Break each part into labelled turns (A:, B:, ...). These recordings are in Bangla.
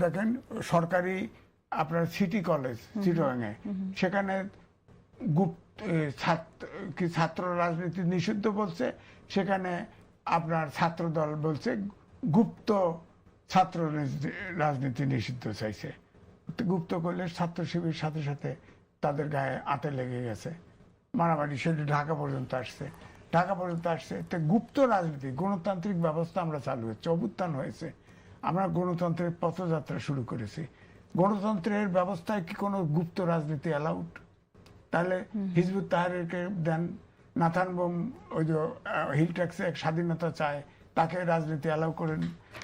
A: দেখেন সরকারি আপনার সিটি কলেজ চিটাগাংয়ে সেখানে ছাত্র রাজনীতি নিষিদ্ধ বলছে, সেখানে আপনার ছাত্র দল বলছে গুপ্ত ছাত্র রাজনীতি নিষিদ্ধ চাইছে। গুপ্ত করলে ছাত্র শিবির সাথে সাথে তাদের গায়ে আটে লেগে গেছে, মারামারি সেটি ঢাকা পর্যন্ত আসছে। তো গুপ্ত রাজনীতি, গণতান্ত্রিক ব্যবস্থা আমরা চালু হচ্ছে, অভ্যুত্থান হয়েছে, আমরা গণতন্ত্রের পথযাত্রা শুরু করেছি। গণতন্ত্রের ব্যবস্থায় কি কোনো গুপ্ত রাজনীতি অ্যালাউড? তাহলে হিজবুত তাহরিরকে দেন, নাথান বোম ওই যে হিল ট্যাক্সে এক স্বাধীনতা চায়, তাকে রাজনীতি অ্যালাউ করেন।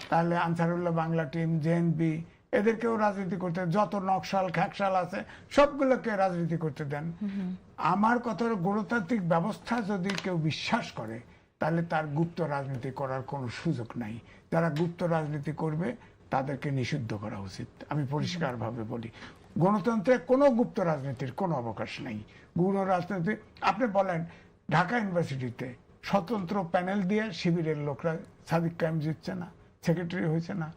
A: তাহলে আনসারুল্লাহ বাংলা টিম, জেএনবি, এদেরকেও রাজনীতি করতে, যত নকশাল খ্যাকশাল আছে সবগুলোকে রাজনীতি করতে দেন। আমার কথা, গণতান্ত্রিক ব্যবস্থা যদি কেউ বিশ্বাস করে তাহলে তার গুপ্ত রাজনীতি করার কোনো সুযোগ নাই। যারা গুপ্ত রাজনীতি করবে তাদেরকে নিষিদ্ধ করা উচিত। আমি পরিষ্কারভাবে বলি, গণতন্ত্রে কোনো গুপ্ত রাজনীতির কোনো অবকাশ নেই। গুণ রাজনীতি, আপনি বলেন ঢাকা ইউনিভার্সিটিতে স্বতন্ত্র প্যানেল দিয়ে শিবিরের লোকরা, সাদিক কায়েম জিতছে না, সেক্রেটারি হয়েছে না,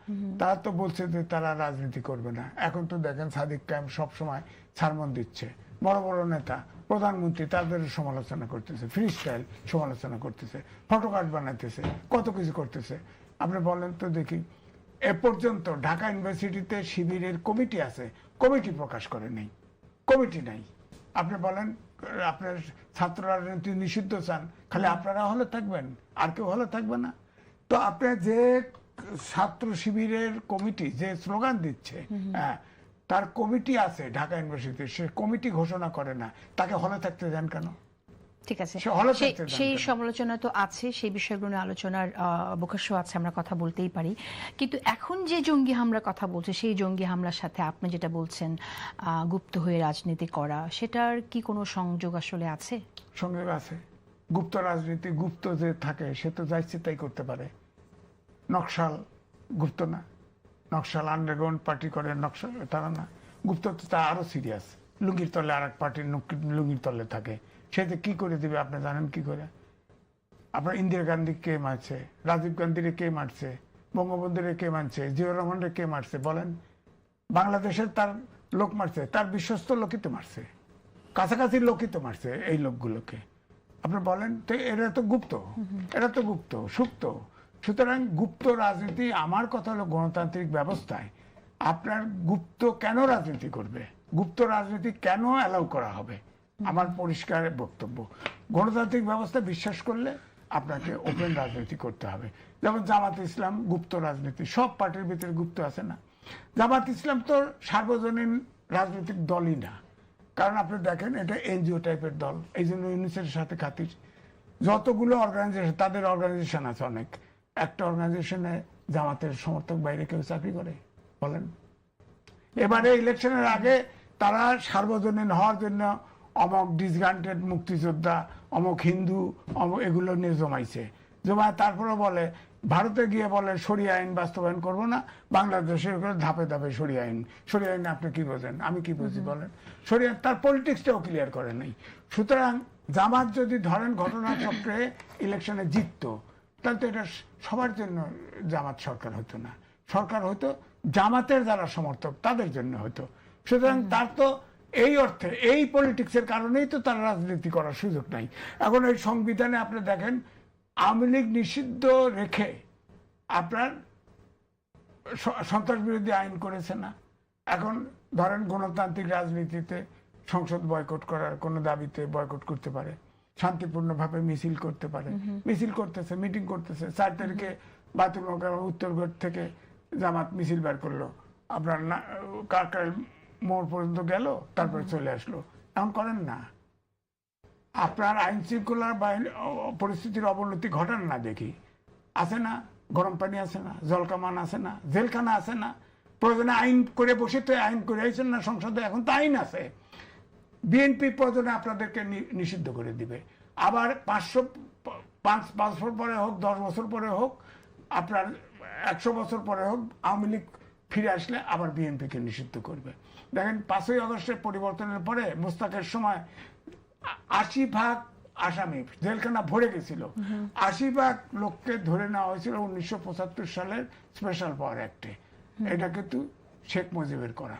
A: তারা তো বলছে যে তারা রাজনীতি করবে না। এখন তো দেখেন সাদিক কায়েম সবসময় ছাড়মন দিচ্ছে, বড় বড় নেতা, প্রধানমন্ত্রী তাদের সমালোচনা করতেছে, ফ্রি স্টাইল সমালোচনা করতেছে, ফটোকার্ড বানাইতেছে, কত কিছু করতেছে। আপনি বলেন তো দেখি, এ পর্যন্ত ঢাকা ইউনিভার্সিটিতে শিবিরের কমিটি আছে, কমিটি প্রকাশ করে নেই, কমিটি নাই। আপনি বলেন আপনার ছাত্র রাজনীতি নিষিদ্ধ চান, খালি আপনারা হলে থাকবেন, আর কেউ হলে থাকবে না? তো আপনার যে ছাত্র শিবিরের কমিটি যে স্লোগান দিচ্ছে, হ্যাঁ, তার কমিটি আছে ঢাকা ইউনিভার্সিটি, সে কমিটি ঘোষণা করে না, তাকে হলে থাকতে দেন কেন?
B: ঠিক আছে, সেই সমালোচনা তো আছে, সেই বিষয়গুলো নিয়ে আলোচনার অবকাশ আছে, আমরা কথা বলতেই পারি। কিন্তু এখন যে জঙ্গি হামলার কথা বলছে, সেই জঙ্গি হামলার সাথে আপনি যেটা বলছেন গুপ্ত হয়ে রাজনীতি করা, সেটার কি কোনো সংযোগ আসলে আছে?
A: সংযোগ আছে। গুপ্ত রাজনীতি, গুপ্ত যে থাকে সে তো যাইছে তাই করতে পারে। নকশাল গুপ্ত না? নকশাল আন্ডারগ্রাউন্ড পার্টি করে, নকশাল তারা না। গুপ্ত তো তা আরো সিরিয়াস, লুঙ্গির তলে আর এক পার্টির লুঙ্গির তলে থাকে, সে তো কি করে দিবে আপনি জানেন কি করে? আপনার ইন্দিরা গান্ধী কে মারছে, রাজীব গান্ধীরে কে মারছে, বঙ্গবন্ধুরে কে মারছে, জিয়াউর রহমানরে কে মারছে বলেন? বাংলাদেশের তার লোক মারছে, তার বিশ্বস্ত লোকই তো মারছে, কাছাকাছি লোকই তো মারছে এই লোকগুলোকে। আপনি বলেন তো, এরা তো গুপ্ত, এরা তো গুপ্ত সুপ্ত। সুতরাং গুপ্ত রাজনীতি, আমার কথা হলো গণতান্ত্রিক ব্যবস্থায় আপনার গুপ্ত কেন রাজনীতি করবে, গুপ্ত রাজনীতি কেন অ্যালাউ করা হবে? আমার পরিষ্কার বক্তব্য, গণতান্ত্রিক ব্যবস্থা বিশ্বাস করলে আপনাকে ওপেন রাজনীতি করতে হবে। যেমন জামাত ইসলাম গুপ্ত রাজনীতি, সব পার্টির ভিতরে গুপ্ত আছে না? জামাত ইসলাম তো সার্বজনীন রাজনৈতিক দলই না, কারণ আপনি দেখেন এটা এনজিও টাইপের দল, এই জন্য ইউনিসেফের সাথে খাতির। যতগুলো অর্গানাইজেশন, তাদের অর্গানাইজেশন আছে অনেক, একটা অর্গানাইজেশনে জামাতের সমর্থক বাইরে কেউ চাকরি করে বলেন? এবারে ইলেকশনের আগে তারা সার্বজনীন হওয়ার জন্য অমক ডিসগ্রান্টেড মুক্তিযোদ্ধা, অমক হিন্দু, অমক এগুলো নিয়ে জমাইছে, জমায় তারপরে বলে ভারতে গিয়ে বলে শরিয়া আইন বাস্তবায়ন করবো না, বাংলাদেশে ধাপে ধাপে শরিয়া আইন। শরিয়া আইন আপনি কি বোঝেন, আমি কি বুঝি বলেন? শরিয়া তার পলিটিক্সটাও ক্লিয়ার করে নাই। সুতরাং জামাত যদি ধরেন ঘটনাচক্রে ইলেকশনে জিততো, তাহলে তো এটা সবার জন্য জামাত সরকার হতো না, সরকার হতো জামাতের যারা সমর্থক তাদের জন্য হতো। সুতরাং তার তো এই অর্থে, এই পলিটিক্সের কারণেই তো তার রাজনীতি করার সুযোগ নাই। এখন এই সংবিধানে আপনি দেখেন আওয়ামী লীগ নিষিদ্ধ রেখে আপনার সন্ত্রাস বিরোধী আইন করেছে না। এখন ধরেন গণতান্ত্রিক রাজনীতিতে সংসদ বয়কট করার কোনো দাবিতে বয়কট করতে পারে, শান্তিপূর্ণভাবে মিছিল করতে পারে, মিছিল করতেছে, মিটিং করতেছে। 4 তারিখে বাতুলনগর উত্তরগড় থেকে জামাত মিছিল বের করলো, আপনার কারকাল মোড় পর্যন্ত গেল, তারপরে চলে আসলো। এমন করেন না, আপনার আইন শৃঙ্খলার পরিস্থিতির অবনতি ঘটান না দেখি, আছে না? গরম পানি আছে না, জলকামান আছে না, জেলখানা আছে না? প্রয়োজনে আইন করে বসে তো আইন করে আইছেন না সংসদে, এখন তো আইন আছে। বিএনপি প্রয়োজনে আপনাদেরকে নিষিদ্ধ করে দিবে। আবার 5 বছর পরে হোক, 10 বছর পরে হোক, আপনার 100 বছর পরে হোক, আওয়ামী লীগ ফিরে আসলে আবার বিএনপিকে নিষিদ্ধ করবে। দেখেন 5ই আগস্টের পরিবর্তনের পরে মোস্তাকের সময় 80% আসামি, জেলখানা ভরে গেছিল, 80% লোককে ধরে নেওয়া হয়েছিল 1975 সালের স্পেশাল পাওয়ার অ্যাক্টে। এটা কিন্তু শেখ মুজিবের করা।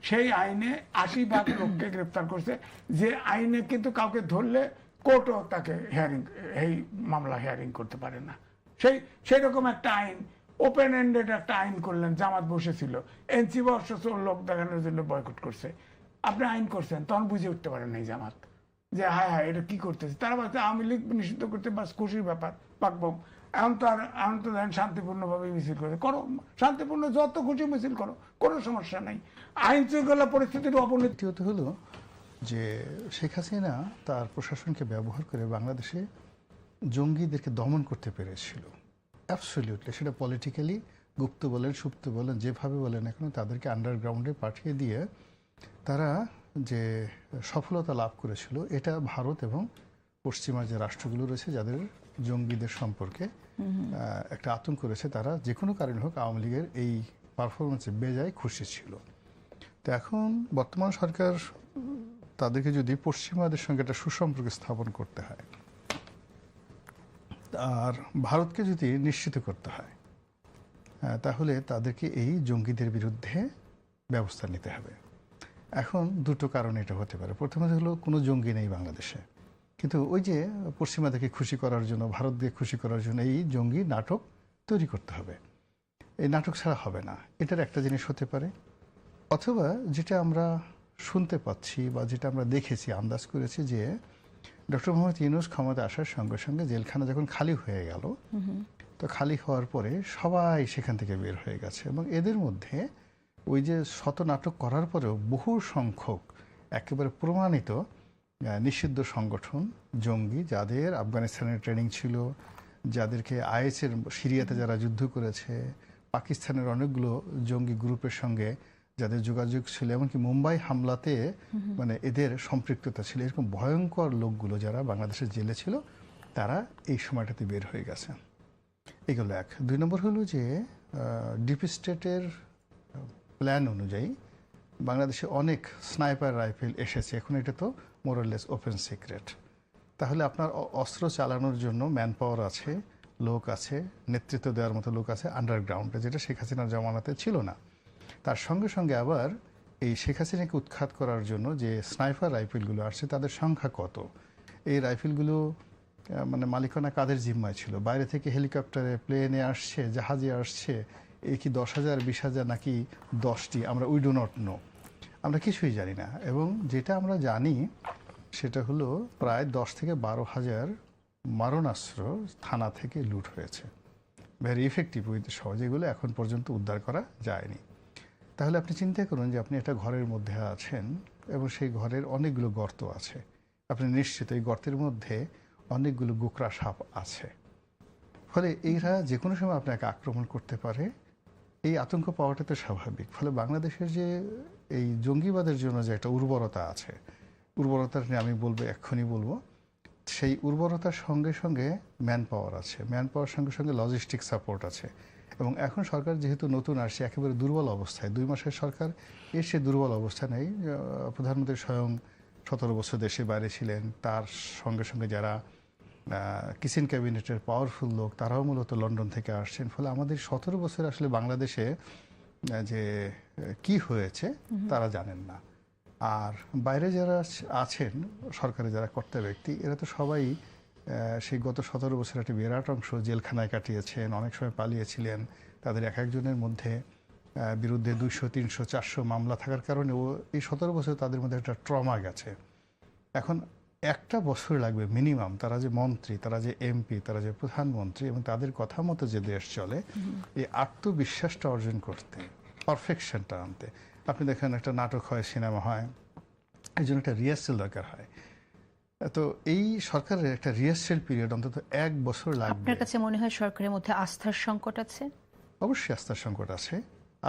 A: সেই আইনে ৮০ ভাগ লোককে গ্রেপ্তার করছে, যে আইনে কিন্তু কাউকে ধরলে কোর্টও তাকে এই মামলা হিয়ারিং করতে পারে না। সেই রকম একটা আইন, ওপেন এন্ডেড একটা আইন করলেন। জামাত বসেছিল, এনসিপি অবশ্য লোক দেখানোর জন্য বয়কট করছে। আপনি আইন করছেন, তখন বুঝে উঠতে পারেন এই জামাত যে হায় হায় এটা কি করতেছে। তারা বলছে আওয়ামী লীগ নিষিদ্ধ করতে বাস খুশির ব্যাপার, পাকবো। এখন তো দেখেন শান্তিপূর্ণভাবে মিছিল করে করো, শান্তিপূর্ণ যত খুশি মিছিল করো, কোনো সমস্যা নাই। আইন শৃঙ্খলা পরিস্থিতির অবনতি।
C: দ্বিতীয়ত হলো যে শেখ হাসিনা তার প্রশাসনকে ব্যবহার করে বাংলাদেশে জঙ্গিদেরকে দমন করতে পেরেছিল অ্যাবসলিউটলি। সেটা পলিটিক্যালি, গুপ্ত বলেন সুপ্ত বলেন যেভাবে বলেন এখন, তাদেরকে আন্ডারগ্রাউন্ডে পাঠিয়ে দিয়ে তারা যে সফলতা লাভ করেছিল, এটা ভারত এবং পশ্চিমা যে রাষ্ট্রগুলো রয়েছে যাদের জঙ্গিদের সম্পর্কে একটা আতঙ্ক রয়েছে, তারা যে কোনো কারণে হোক আওয়ামী লীগের এই পারফরমেন্সে বেজায় খুশি ছিল। তো এখন বর্তমান সরকার তাদেরকে যদি পশ্চিমাদের সঙ্গে একটা সুসম্পর্ক স্থাপন করতে হয় আর ভারতকে যদি নিশ্চিত করতে হয়, তাহলে তাদেরকে এই জঙ্গিদের বিরুদ্ধে ব্যবস্থা নিতে হবে। এখন দুটো কারণে এটা হতে পারে। প্রথমত হলো কোনো জঙ্গি নেই বাংলাদেশে, কিন্তু ওই যে পশ্চিমাদেরকে খুশি করার জন্য, ভারতকে খুশি করার জন্য এই জঙ্গি নাটক তৈরি করতে হবে। এই নাটক ছাড়া হবে না, এটার একটা জিনিস হতে পারে। অথবা যেটা আমরা শুনতে পাচ্ছি বা যেটা আমরা দেখেছি, আন্দাজ করেছি যে ডক্টর মোহাম্মদ ইউনূস ক্ষমতা আসার সঙ্গে সঙ্গে জেলখানা যখন খালি হয়ে গেল, তো খালি হওয়ার পরে সবাই সেখান থেকে বের হয়ে গেছে, এবং এদের মধ্যে ওই যে শত নাটক করার পরেও বহু সংখ্যক একেবারে প্রমাণিত নিষিদ্ধ সংগঠন জঙ্গি, যাদের আফগানিস্তানের ট্রেনিং ছিল, যাদেরকে আইএসের সিরিয়াতে যারা যুদ্ধ করেছে, পাকিস্তানের অনেকগুলো জঙ্গি গ্রুপের সঙ্গে যাদের যোগাযোগ ছিল, এমনকি মুম্বাই হামলাতে মানে এদের সম্পৃক্ততা ছিল, এরকম ভয়ঙ্কর লোকগুলো যারা বাংলাদেশের জেলে ছিল, তারা এই সময়টাতে বের হয়ে গেছে। এগুলো এক। দুই নম্বর হলো যে ডিপ স্টেটের প্ল্যান অনুযায়ী বাংলাদেশে অনেক স্নাইপার রাইফেল এসেছে। এখন এটা তো মোরলেস ওপেন সিক্রেট। তাহলে আপনার অস্ত্র চালানোর জন্য ম্যান পাওয়ার আছে, লোক আছে, নেতৃত্ব দেওয়ার মতো লোক আছে আন্ডারগ্রাউন্ডে, যেটা শেখ হাসিনার জমানাতে ছিল না। তার সঙ্গে সঙ্গে আবার এই শেখ হাসিনাকে উৎখাত করার জন্য যে স্নাইপার রাইফেলগুলো আসছে, তাদের সংখ্যা কত, এই রাইফেলগুলো মানে মালিকানা কাদের জিম্মায় ছিল, বাইরে থেকে হেলিকপ্টারে, প্লেনে আসছে, জাহাজে আসছে, এই কি 10,000, 20,000 নাকি 10টি, আমরা উই ডু নট নো, আমরা কিছুই জানি না। এবং যেটা আমরা জানি সেটা হলো প্রায় 10 থেকে 12,000 মারণাস্ত্র থানা থেকে লুট হয়েছে, ভেরি ইফেক্টিভ উইথ সহজে, এগুলো এখন পর্যন্ত উদ্ধার করা যায়নি। তাহলে আপনি চিন্তা করুন যে আপনি একটা ঘরের মধ্যে আছেন এবং সেই ঘরের অনেকগুলো গর্ত আছে, আপনি নিশ্চিত এই গর্তের মধ্যে অনেকগুলো গোকরা সাপ আছে, ফলে এরা যে কোনো সময় আপনাকে আক্রমণ করতে পারে। এই আতঙ্ক পাওয়াটা তো স্বাভাবিক। ফলে বাংলাদেশের যে এই জঙ্গিবাদের জন্য যে একটা উর্বরতা আছে, উর্বরতার নিয়ে আমি বলবো, এক্ষুনি বলবো, সেই উর্বরতার সঙ্গে সঙ্গে ম্যান পাওয়ার আছে, ম্যান পাওয়ার সঙ্গে সঙ্গে লজিস্টিক সাপোর্ট আছে। এবং এখন সরকার যেহেতু নতুন আসছে, একেবারে দুর্বল অবস্থায়, 2 মাসের সরকার, এর সে দুর্বল অবস্থা নেই। প্রধানমন্ত্রী স্বয়ং 17 বছর দেশে বাইরে ছিলেন, তার সঙ্গে সঙ্গে যারা কিচেন ক্যাবিনেটের পাওয়ারফুল লোক, তারাও মূলত লন্ডন থেকে আসছেন। ফলে আমাদের 17 বছর আসলে বাংলাদেশে যে কি হয়েছে তারা জানেন না। আর বাইরে যারা আছেন, সরকারে যারা কর্তা ব্যক্তি, এরা তো সবাই সেই গত 17 বছর একটা বিরাট অংশ জেলখানায় কাটিয়েছেন, অনেক সময় পালিয়েছিলেন। তাদের এক একজনের মধ্যে বিরুদ্ধে 200, 300, 400 মামলা থাকার কারণে এই 17 বছর তাদের মধ্যে একটা ট্রমা গেছে। এখন একটা বছর লাগবে মিনিমাম, তারা যে মন্ত্রী, তারা যে এমপি, তারা যে প্রধানমন্ত্রী এবং তাদের কথা মতো যে দেশ চলে, এই আত্মবিশ্বাসটা অর্জন করতে, পারফেকশনটা আনতে। আপনি দেখেন একটা নাটক হয়, সিনেমা হয়, এই জন্য একটা রিহার্সেল দরকার হয়। তো এই সরকারের একটা রিহার্সেল পিরিয়ড অন্তত 1 বছর লাগবে।
B: আপনার কাছে মনে হয় সরকারের মধ্যে আস্থার সংকট আছে?
C: অবশ্যই আস্থার সংকট আছে,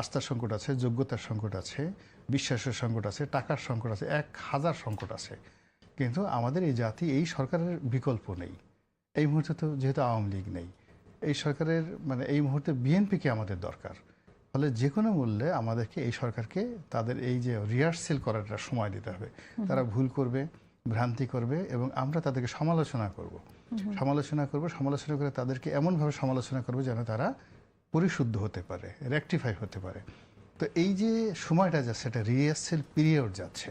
C: আস্থার সংকট আছে, যোগ্যতার সংকট আছে, বিশ্বাসের সংকট আছে, টাকার সংকট আছে, 1000 সংকট আছে। কিন্তু আমাদের এই জাতি, এই সরকারের বিকল্প নেই। এই মুহূর্তে তো যেহেতু আওয়ামী লীগ নেই, এই সরকারের মানে এই মুহূর্তে বিএনপিকে আমাদের দরকার। ফলে যে কোনো মূল্যে আমাদেরকে এই সরকারকে তাদের এই যে রিহার্সেল করার একটা সময় দিতে হবে। তারা ভুল করবে, ভ্রান্তি করবে, এবং আমরা তাদেরকে সমালোচনা করব, সমালোচনা করে তাদেরকে এমনভাবে সমালোচনা করবো যেন তারা পরিশুদ্ধ হতে পারে, রেকটিফাই হতে পারে। তো এই যে সময়টা যাচ্ছে এটা রিহার্সেল পিরিয়ড যাচ্ছে,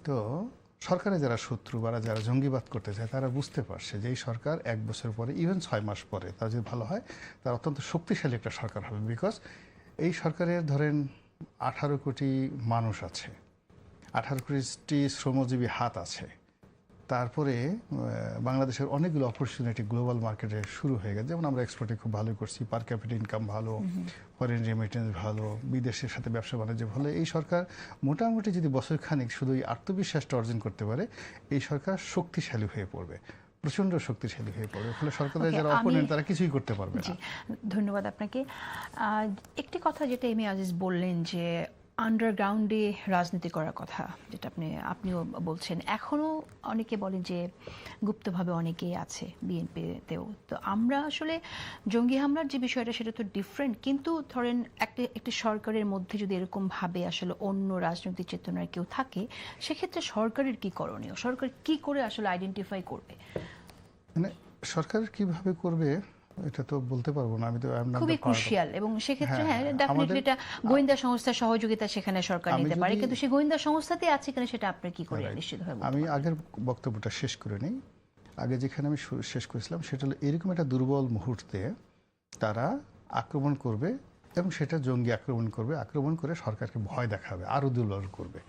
C: তো সরকারের যারা শত্রু বা যারা জঙ্গিবাদ করতে চায় তারা বুঝতে পারছে যে এই সরকার 1 বছর পরে, ইভেন 6 মাস পরে তার যদি ভালো হয়, তার অত্যন্ত শক্তিশালী একটা সরকার হবে। বিকজ এই সরকারের ধরেন 18 কোটি মানুষ আছে, 18 কোটি শ্রমজীবী হাত আছে, তারপরে বাংলাদেশের অনেকগুলো অপরচুনিটি গ্লোবাল মার্কেটে শুরু হয়ে গেছে। যেমন আমরা এক্সপোর্টে খুব ভালো করছি, পার ক্যাপিটা ইনকাম ভালো, ফরেন রেমিটেন্স ভালো, বিদেশের সাথে ব্যবসা বাণিজ্য ভালো। এই সরকার মোটামুটি যদি বছরখানিক শুধু এই আত্মবিশ্বাসটা অর্জন করতে পারে, এই সরকার শক্তিশালী হয়ে পড়বে, প্রচন্ড শক্তিশালী হয়ে পড়বে। ফলে সরকারের যারা অপোনেন্ট তারা কিছুই করতে পারবে না।
B: ধন্যবাদ আপনাকে। একটি কথা যেটা এম এ আজিজ বললেন যে আন্ডারগ্রাউন্ডে রাজনীতি করার কথা, যেটা আপনিও বলছেন, এখনও অনেকে বলেন যে গুপ্তভাবে অনেকেই আছে বিএনপিতেও। তো আমরা আসলে জঙ্গি হামলার যে বিষয়টা সেটা তো ডিফারেন্ট, কিন্তু ধরেন একটি সরকারের মধ্যে যদি এরকমভাবে আসলে অন্য রাজনৈতিক চেতনার কেউ থাকে, সেক্ষেত্রে সরকারের কি করণীয়? সরকার কি করে আসলে আইডেন্টিফাই করবে?
C: মানে সরকার কিভাবে করবে এটা তো বলতে পারবো না, আমি তো
B: খুবই ক্রুশিয়াল, এবং সেক্ষেত্রে হ্যাঁ ডেফিনেটলি এটা গোয়েন্দা সংস্থার সহযোগিতা সেখানে সরকার নিতে পারে, কিন্তু সেই গোয়েন্দা সংস্থাতে আছে কিনা সেটা আপনি কি করে নিশ্চিত হয়ে বলতে
C: আমি
B: পারবেন?
C: আগের বক্তব্যটা শেষ করে নিই। আগে যেখানে আমি শেষ করেছিলাম সেটা হলো এরকম একটা দুর্বল মুহূর্তে তারা আক্রমণ করবে, এবং সেটা জঙ্গি আক্রমণ করে সরকারকে ভয় দেখাবে, আরও দুর্বল করবে,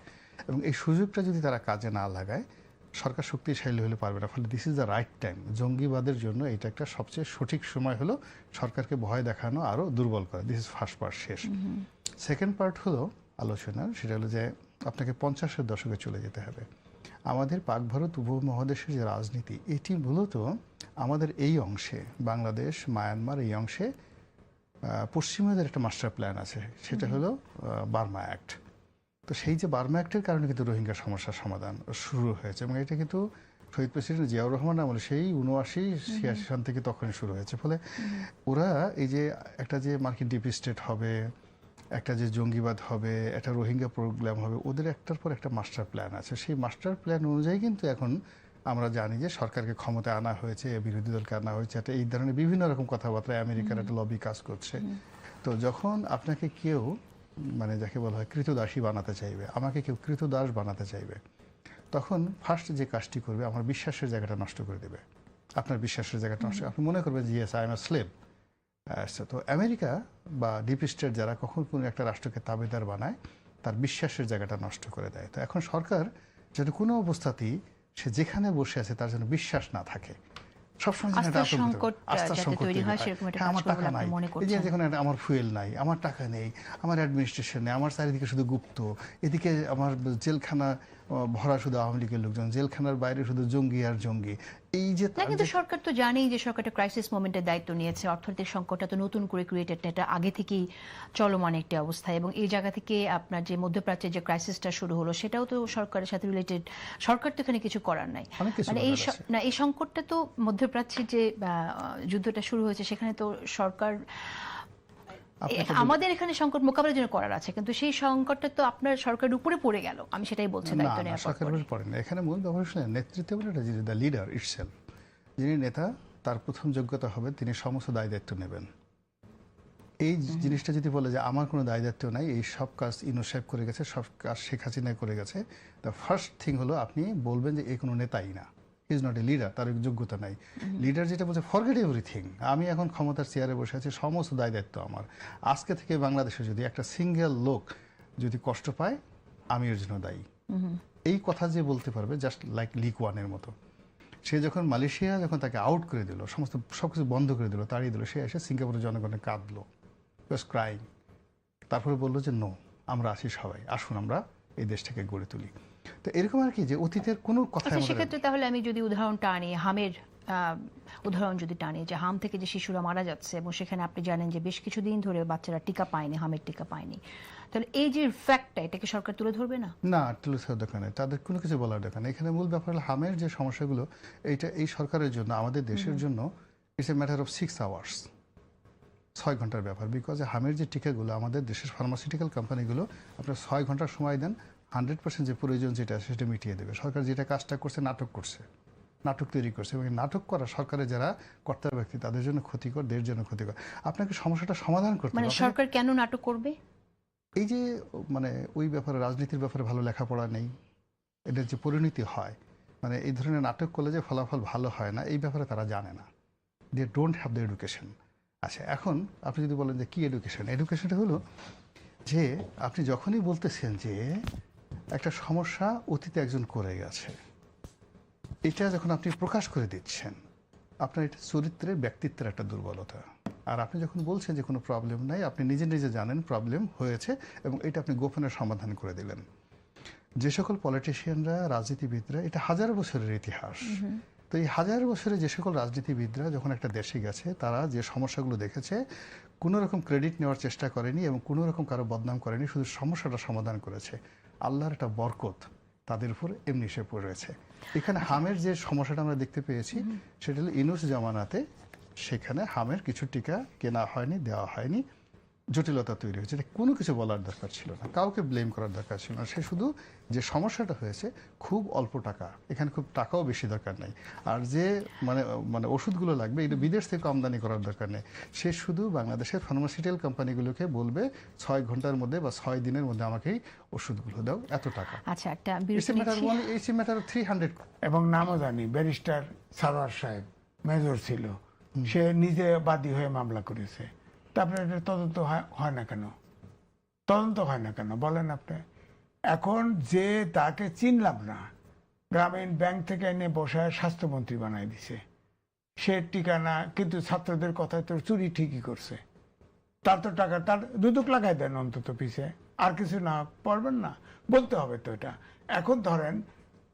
C: এবং এই সুযোগটা যদি তারা কাজে না লাগায় সরকার শক্তিশালী হলে পারবে না। ফলে this is the right time. জঙ্গিবাদের জন্য এটা একটা সবচেয়ে সঠিক সময় হলো সরকারকে ভয় দেখানো, আরও দুর্বল করা। দিস ইজ ফার্স্ট পার্ট শেষ। সেকেন্ড পার্ট হলো আলোচনার, সেটা হলো যে আপনাকে 50-এর দশকে চলে যেতে হবে। আমাদের পাক ভারত উপমহাদেশের যে রাজনীতি, এটি মূলত আমাদের এই অংশে, বাংলাদেশ, মায়ানমার, এই অংশে পশ্চিমাদের একটা মাস্টার প্ল্যান আছে, সেটা হলো বার্মা অ্যাক্ট। তো সেই যে বার্মা অ্যাক্টের কারণে কিন্তু রোহিঙ্গা সমস্যার সমাধান শুরু হয়েছে, এবং এটা কিন্তু শহীদ প্রেসিডেন্ট জিয়াউর রহমান আমলে সেই 79-86 সাল থেকে তখনই শুরু হয়েছে। ফলে ওরা এই যে একটা যে মার্কিন ডিপ স্টেট হবে, একটা যে জঙ্গিবাদ হবে, একটা রোহিঙ্গা প্রোগ্রাম হবে, ওদের একটার পর একটা মাস্টার প্ল্যান আছে। সেই মাস্টার প্ল্যান অনুযায়ী কিন্তু এখন আমরা জানি যে সরকারকে ক্ষমতায় আনা হয়েছে, বিরোধী দলকে আনা হয়েছে, একটা এই ধরনের বিভিন্ন রকম কথাবার্তা, আমেরিকার একটা লবি কাজ করছে। তো যখন আপনাকে কেউ, মানে যাকে বলা হয় কৃতদাসী বানাতে চাইবে, আমাকে কেউ কৃতদাস বানাতে চাইবে, তখন ফার্স্ট যে কাজটি করবে আমার বিশ্বাসের জায়গাটা নষ্ট করে দেবে। আপনার বিশ্বাসের জায়গাটা নষ্ট, আপনি মনে করবেন যে yes I am a slave. তো আমেরিকা বা ডিপ স্টেট যারা কখন কোনো একটা রাষ্ট্রকে তাবেদার বানায়, তার বিশ্বাসের জায়গাটা নষ্ট করে দেয়। তো এখন সরকার যেন কোনো অবস্থাতেই সে যেখানে বসে আছে তার জন্য বিশ্বাস না থাকে, সবসময়
B: আস্থার সংকট তৈরি হয়, সেরকম একটা কাজ করবে বলে আপনি মনে করছেন?
C: যেখানে আমার ফুয়েল নাই, আমার টাকা নেই, আমার অ্যাডমিনিস্ট্রেশন নেই, আমার চারিদিকে শুধু গুপ্ত, এদিকে আমার জেলখানা ভরা শুধু আওয়ামী লীগের লোকজন, জেলখানার বাইরে শুধু জঙ্গি আর জঙ্গি। এই যে
B: না, কিন্তু সরকার তো জানেই যে সরকারটা ক্রাইসিস মোমেন্টের দায়িত্ব নিয়েছে। অর্থনৈতিক সংকটটা তো নতুন করে ক্রিয়েটেড, এটা আগে থেকেই চলমান একটি অবস্থা, এবং এই জায়গা থেকে আপনার যে মধ্যপ্রাচ্যের যে ক্রাইসিসটা শুরু হলো সেটাও তো সরকারের সাথে রিলেটেড। সরকার তো এখানে কিছু করার নাই। মানে এই সংকটটা তো মধ্যপ্রাচ্যের যে যুদ্ধটা শুরু হয়েছে সেখানে তো সরকার, আমাদের এখানে সংকট মোকাবেলার জন্য করার আছে, কিন্তু সেই সংকটটা তো আপনার সরকারের উপরে পড়ে গেল। আমি সেটাই বলছি, দায়িত্ব নেওয়ার পর
C: সরকারের উপরে পড়ে না। এখানে মূল ব্যাপার হচ্ছে নেতৃত্ব বলে দ্য লিডার ইটসেলফ। যিনি নেতা, তার প্রথম যোগ্যতা হবে তিনি সমস্ত দায় দায়িত্ব নেবেন। এই জিনিসটা যদি বলে যে আমার কোনো দায় দায়িত্ব নাই, এই সব কাজ ইনু সাহেব করে গেছে, সব কাজ শেখ হাসিনা করে গেছে, দ্য ফার্স্ট থিং হলো আপনি বলবেন যে এই কোনো নেতাই না, ইজ নট এ লিডার, তার যোগ্যতা নাই। লিডার যেটা বলছে ফরগেট এভরিথিং, আমি এখন ক্ষমতার চেয়ারে বসে আছি, সমস্ত দায় দায়িত্ব আমার। আজকে থেকে বাংলাদেশে যদি একটা সিঙ্গেল লোক যদি কষ্ট পায়, আমি এর জন্য দায়ী। এই কথা যে বলতে পারবে, জাস্ট লাইক লিক ওয়ানের মতো। সে যখন মালয়েশিয়া যখন তাকে আউট করে দিল, সমস্ত সবকিছু বন্ধ করে দিল, তাড়িয়ে দিল, সে এসে সিঙ্গাপুরের জনগণের কাঁদলো, ওয়াজ ক্রাইং। তারপরে বললো যে নো, আমরা আছি সবাই, আসুন আমরা এই দেশটাকে গড়ে তুলি। তো এরকম আর কি, যে অতীতের কোনো কথা।
B: সেক্ষেত্রে তাহলে আমি যদি উদাহরণ টানি, হামের উদাহরণ যদি টানি, যে হাম থেকে যে শিশুরা মারা যাচ্ছে, এবং সেখানে আপনি জানেন যে বেশ কিছুদিন ধরে বাচ্চারা টিকা পায়নি, হামের টিকা পায়নি, তাহলে এই যে ফ্যাক্টটা, এটাকে সরকার তুলে ধরবে না?
C: না, তুলে ধরার দরকার নেই, তাদের কোনো কিছু বলার দরকার নেই। এখানে মূল ব্যাপার হলো হামের যে সমস্যাগুলো, এইটা এই সরকারের জন্য, আমাদের দেশের জন্য it's a matter of 6 hours, 6 ঘন্টার ব্যাপার। বিকজ হামের যে টিকাগুলো আমাদের দেশের ফার্মাসিউটিক্যাল কোম্পানিগুলো আপনার 6 ঘন্টার সময় দেন, 100% যে প্রয়োজন যেটা সেটা মিটিয়ে দেবে। সরকার যেটা কাজটা করছে, নাটক করছে, নাটক তৈরি করছে, এবং নাটক করা সরকারের যারা কর্তা ব্যক্তি তাদের জন্য ক্ষতিকর, দেশের জন্য ক্ষতিকর। আপনাকে সমস্যাটা সমাধান করতে হবে।
B: মানে সরকার কেন নাটক করবে?
C: এই যে মানে ওই ব্যাপারে, রাজনীতির ব্যাপারে ভালো লেখাপড়া নেই, এটার যে পরিণতি হয়, মানে এই ধরনের নাটক করলে যে ফলাফল ভালো হয় না, এই ব্যাপারে তারা জানে না। They don't have the education. আচ্ছা, এখন আপনি যদি বলেন যে কি এডুকেশন, এডুকেশনটা হলো যে আপনি যখনই বলতেছেন যে একটা সমস্যা অতীতে একজন করে গেছে, এটা যখন আপনি প্রকাশ করে দিচ্ছেন, আপনার এটা চরিত্রের, ব্যক্তিত্বের একটা দুর্বলতা। আর আপনি যখন বলছেন যে কোনো প্রবলেম নাই, আপনি নিজে নিজে জানেন প্রবলেম হয়েছে এবং এটা আপনি গোপনে সমাধান করে দিলেন। যে সকল পলিটিশিয়ানরা, রাজনীতিবিদরা, এটা হাজার বছরের ইতিহাস। তো এই হাজার বছরে যে সকল রাজনীতিবিদরা যখন একটা দেশে গেছে, তারা যে সমস্যাগুলো দেখেছে, কোনো রকম ক্রেডিট নেওয়ার চেষ্টা করেনি এবং কোনো রকম কারো বদনাম করেনি, শুধু সমস্যাটা সমাধান করেছে। আল্লাহর একটা বরকত তাদের উপর এমনি এসে পড়েছে। এখানে হামের যে সমস্যাটা আমরা দেখতে পেয়েছি, সেটা হলো ইউনূস জামানাতে সেখানে হামের কিছু টিকা কেনা হয়নি, দেওয়া হয়নি, জটিলতা তৈরি হয়েছে। এটা কোনো কিছু বলার দরকার ছিল না, কাউকে ব্লেম করার দরকার ছিল না। সে শুধু যে সমস্যাটা হয়েছে, খুব অল্প টাকা, এখানে খুব টাকাও বেশি দরকার নেই। আর যে মানে মানে ওষুধগুলো লাগবে, এটা বিদেশ থেকে আমদানি করার দরকার নেই। সে শুধু বাংলাদেশের ফার্মাসিউটিক্যাল কোম্পানিগুলোকে বলবে 6 ঘন্টার মধ্যে বা 6 দিনের মধ্যে আমাকে ওষুধগুলো দাও, এত টাকা।
B: আচ্ছা, একটা বিরতি নিচ্ছি।
C: ম্যাটার 300।
A: এবং নামও জানি, ব্যারিস্টার সারোয়ার সাহেব মেজর ছিল, সে নিজে বাদী হয়ে মামলা করেছে। তারপরে এটা তদন্ত হয় না কেন? তদন্ত হয় না কেন বলেন আপনি? এখন যে তাকে চিনলাম না, গ্রামীণ ব্যাংক থেকে এনে বসায় স্বাস্থ্যমন্ত্রী বানাই দিছে, সে ঠিকানা, কিন্তু ছাত্রদের কথায় তো চুরি ঠিকই করছে। তার তো টাকা, তার দুদক লাগাই দেন অন্তত পিছে, আর কিছু না পারবেন না, বলতে হবে তো এটা। এখন ধরেন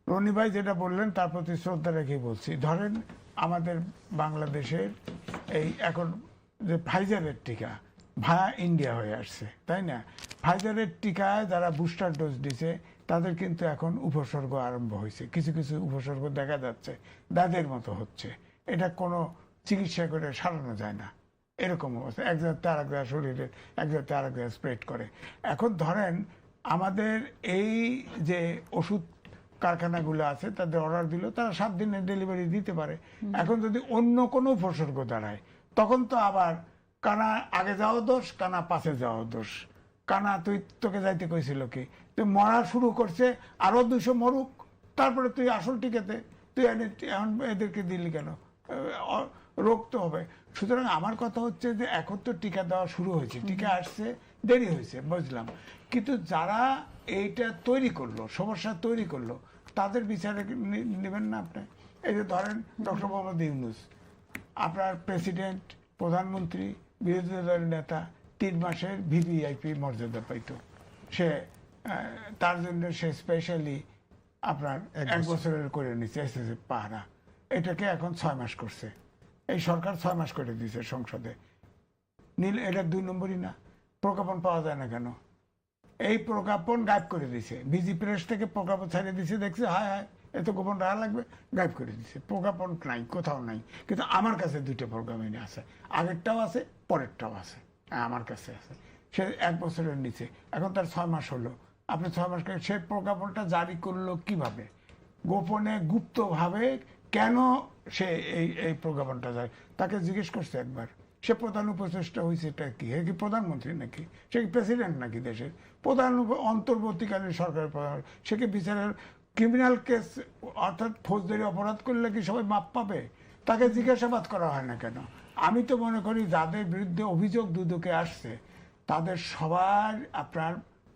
A: রনি ভাই যেটা বললেন, তার প্রতি শ্রদ্ধা রেখে বলছি, ধরেন আমাদের বাংলাদেশের এই এখন যে ফাইজারের টিকা ভায়া ইন্ডিয়া হয়ে আসছে, তাই না? ফাইজারের টিকায় যারা বুস্টার ডোজ দিছে, তাদের কিন্তু এখন উপসর্গ আরম্ভ হয়েছে, কিছু কিছু উপসর্গ দেখা যাচ্ছে, দাঁতের মতো হচ্ছে। এটা কোনো চিকিৎসা করে সারানো যায় না, এরকম অবস্থা। এক জায়গাতে আর এক জায়গায় শরীরে, এক জায়গাতে আর এক জায়গায় স্প্রেড করে। এখন ধরেন আমাদের এই যে ওষুধ কারখানাগুলো আছে, তাদের অর্ডার দিল, তারা 7 দিনের ডেলিভারি দিতে পারে। এখন যদি অন্য কোনো উপসর্গ দাঁড়ায়, তখন তো আবার কানা আগে যাওয়া দোষ, কানা পাশে যাওয়া দোষ। কানা তোকে যাইতে কইছিল কি? তুই মরা শুরু করছে, আরো 200 মরুক, তারপরে তুই আসল টিকাতে তুই এখন এদেরকে দিলি কেন? রোগ তো হবে। সুতরাং আমার কথা হচ্ছে যে এখন তো টিকা দেওয়া শুরু হয়েছে, টিকা আসছে, দেরি হয়েছে বুঝলাম, কিন্তু যারা এইটা তৈরি করলো, সমস্যা তৈরি করলো, তাদের বিচারে নেবেন না আপনি? এই যে ধরেন ডক্টর মোহাম্মদ ইউনূস, আপনার প্রেসিডেন্ট, প্রধানমন্ত্রী, বিরোধী দলের নেতা 3 মাসের ভিভিআইপি মর্যাদা পাইত। সে তার জন্য সে স্পেশালি আপনার 1 বছরের করে নিচ্ছে এসএসএফ পাহারা। এটাকে এখন 6 মাস করছে এই সরকার, 6 মাস করে দিয়েছে সংসদে। নীল এটা 2 নম্বরই না? প্রজ্ঞাপন পাওয়া যায় না কেন? এই প্রজ্ঞাপন গায়েব করে দিছে, বিজি প্রেস থেকে প্রজ্ঞাপন ছাড়িয়ে দিছে, দেখছে হায় হায় এত গোপন রাখা লাগবে, গায়েব করে দিছে। প্রজ্ঞাপন নাই, কোথাও নাই। কিন্তু আমার কাছে 2টা প্রজ্ঞাপন আছে, আগেরটাও আছে, পরেরটাও আছে, আমার কাছে আছে। সে 1 বছরের নিচে, এখন তার 6 মাস হলো। আপনি 6 মাস করে সে প্রজ্ঞাপনটা জারি করলো কিভাবে? গোপনে, গুপ্তভাবে। কেন সে এই প্রজ্ঞাপনটা যায়? তাকে জিজ্ঞেস করছে একবার? সে প্রধান উপদেষ্টা হয়েছে, এটা কি? কি প্রধানমন্ত্রী নাকি? সে কি প্রেসিডেন্ট নাকি দেশের প্রধান? অন্তর্বর্তীকালীন সরকারের প্রধান। সে কি বিচারের ক্রিমিনাল কেস অর্থাৎ ফৌজদারি অপরাধ করলে কি সবাই মাপ পাবে? তাকে জিজ্ঞাসাবাদ করা হয় না কেন? আমি তো মনে করি যাদের বিরুদ্ধে অভিযোগ দুদকে আসছে, তাদের সবার আপনার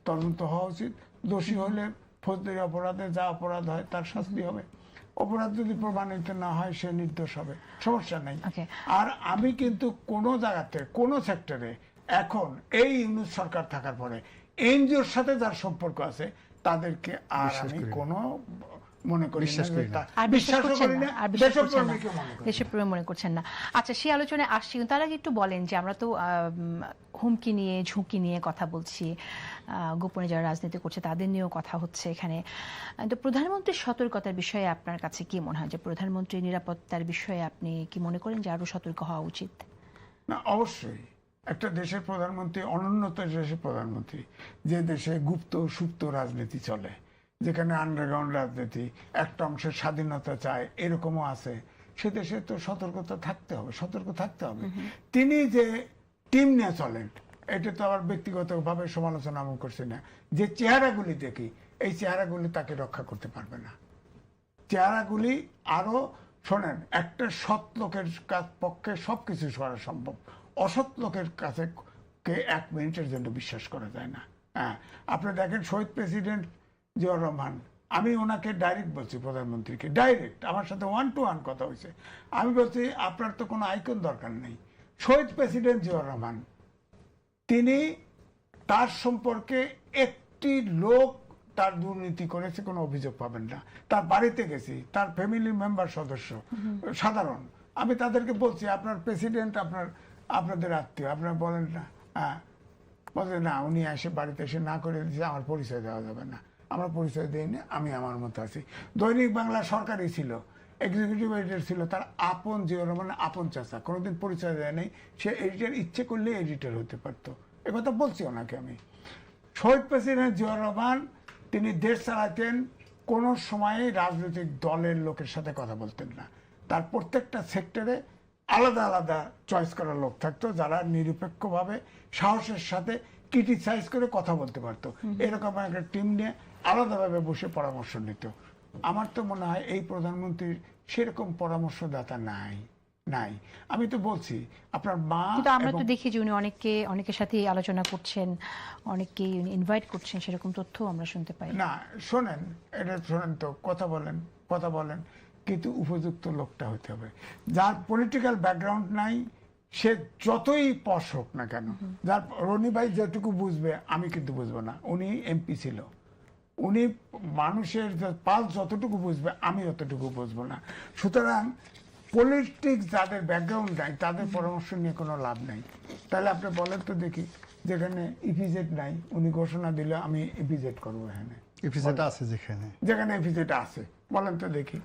A: তদন্ত হওয়া উচিত। দোষী হলে ফৌজদারি অপরাধে যা অপরাধ হয় তার শাস্তি হবে। অপরাধ যদি প্রমাণিত না হয়, সে নির্দোষ হবে, সমস্যা নাই। আর আমি কিন্তু কোনো জায়গাতে, কোনো সেক্টরে এখন এই ইউনূস সরকার থাকার পরে এনজিওর সাথে যার সম্পর্ক আছে, তাদেরকে আর আমি কোনো মনে করি
B: দেশপ্রেমী মনে করছেন না। আচ্ছা, সেই আলোচনায় আসছি, তার আগে একটু বলেন যে আমরা তো হুমকি নিয়ে, ঝুঁকি নিয়ে কথা বলছি, গোপনে যারা রাজনীতি করছে তাদের নিয়েও কথা হচ্ছে এখানে। তো প্রধানমন্ত্রীর সতর্কতার বিষয়ে আপনার কাছে কি মনে হয়, যে প্রধানমন্ত্রীর নিরাপত্তার বিষয়ে আপনি কি মনে করেন যে আরো সতর্ক হওয়া উচিত?
A: না, অবশ্যই। একটা দেশের প্রধানমন্ত্রী, অনুন্নত দেশের প্রধানমন্ত্রী, যে দেশে গুপ্ত সুপ্ত রাজনীতি চলে, যেখানে আন্ডারগ্রাউন্ড রাজনীতি, একটা অংশের স্বাধীনতা চায়, এরকমও আছে, সে দেশে তো সতর্কতা থাকতে হবে, সতর্ক থাকতে হবে। তিনি যে টিম নিয়ে চলেন, এটা তো আবার ব্যক্তিগতভাবে সমালোচনা আমি করছি না, যে চেহারাগুলি দেখি এই চেহারাগুলি তাকে রক্ষা করতে পারবে না। চেহারাগুলি আরো, শোনেন, একটা সৎ লোকের পক্ষে সবকিছু করা সম্ভব, অসৎ লোকের কাছে কে 1 মিনিটের জন্য বিশ্বাস করা যায় না। হ্যাঁ, আপনি দেখেন শহীদ প্রেসিডেন্ট জিয়াউর রহমান, আমি ওনাকে ডাইরেক্ট বলছি, প্রধানমন্ত্রীকে ডাইরেক্ট আমার সাথে 1 to 1 কথা হয়েছে। আমি বলছি আপনার তো কোনো আইকন দরকার নেই। শহীদ প্রেসিডেন্ট জিয়াউর রহমান, তিনি, তার সম্পর্কে একটি লোক তার দুর্নীতি করেছে কোনো অভিযোগ পাবেন না। তার বাড়িতে গেছি, তার ফ্যামিলি মেম্বার সদস্য সাধারণ, আমি তাদেরকে বলছি আপনার প্রেসিডেন্ট আপনাদের আত্মীয়, আপনারা বলেন না? হ্যাঁ, বলছে না, উনি এসে বাড়িতে এসে না করে দিয়েছে, আমার পরিচয় দেওয়া যাবে না। আমরা পরিচয় দিইনি, আমি আমার মতো আছি। দৈনিক বাংলা সরকারি ছিল, এক্সিকিউটিভ এডিটর ছিল, তার আপন জিয়াউর রহমানের আপন চাচা, কোনোদিন পরিচয় দেয় নেই। সে এডিটর ইচ্ছে করলে এডিটর হতে পারতো, একথা বলছি ওনাকে আমি। শহীদ প্রেসিডেন্ট জিয়াউর রহমান, তিনি দেশ চালাতেন, কোনো সময়ে রাজনৈতিক দলের লোকের সাথে কথা বলতেন না। তার প্রত্যেকটা সেক্টরে আলাদা আলাদা চয়েস করার লোক থাকতো, যারা নিরপেক্ষভাবে সাহসের সাথে ক্রিটিসাইজ করে কথা বলতে পারতো। এরকম একটা টিম নিয়ে আলাদাভাবে বসে পরামর্শ নিত। আমার তো মনে হয় এই প্রধানমন্ত্রীর সেরকম পরামর্শদাতা নাই। আমি তো বলছি আপনার মা,
B: কিন্তু আমরা তো দেখি যে উনি অনেকের সাথে আলোচনা করছেন, অনেককে ইনভাইট করছেন, সেরকম তথ্য আমরা শুনতে পাই
A: না। শোনেন, এটা শোনেন তো, কথা বলেন, কিন্তু উপযুক্ত লোকটা হতে হবে, যার পলিটিক্যাল ব্যাকগ্রাউন্ড নাই, সে যতই পশ হোক না কেন। যার রনি ভাই যেটুকু বুঝবে আমি কিন্তু বুঝবো না, উনি এমপি ছিল, উনি মানুষের পাল যতটুকু বুঝবে আমি অতটুকু বুঝবো না। সুতরাং পলিটিক্স যাদের ব্যাকগ্রাউন্ড নাই তাদের পরামর্শ নিয়ে কোনো লাভ নাই। তাহলে আপনি বলেন তো দেখি, যেখানে ইপিজেড নাই, উনি ঘোষণা দিলে আমি ইপিজেড করবো, এখানে
C: ইপিজেড আছে
A: যেখানে ইপিজেড আছে, বলেন তো দেখি।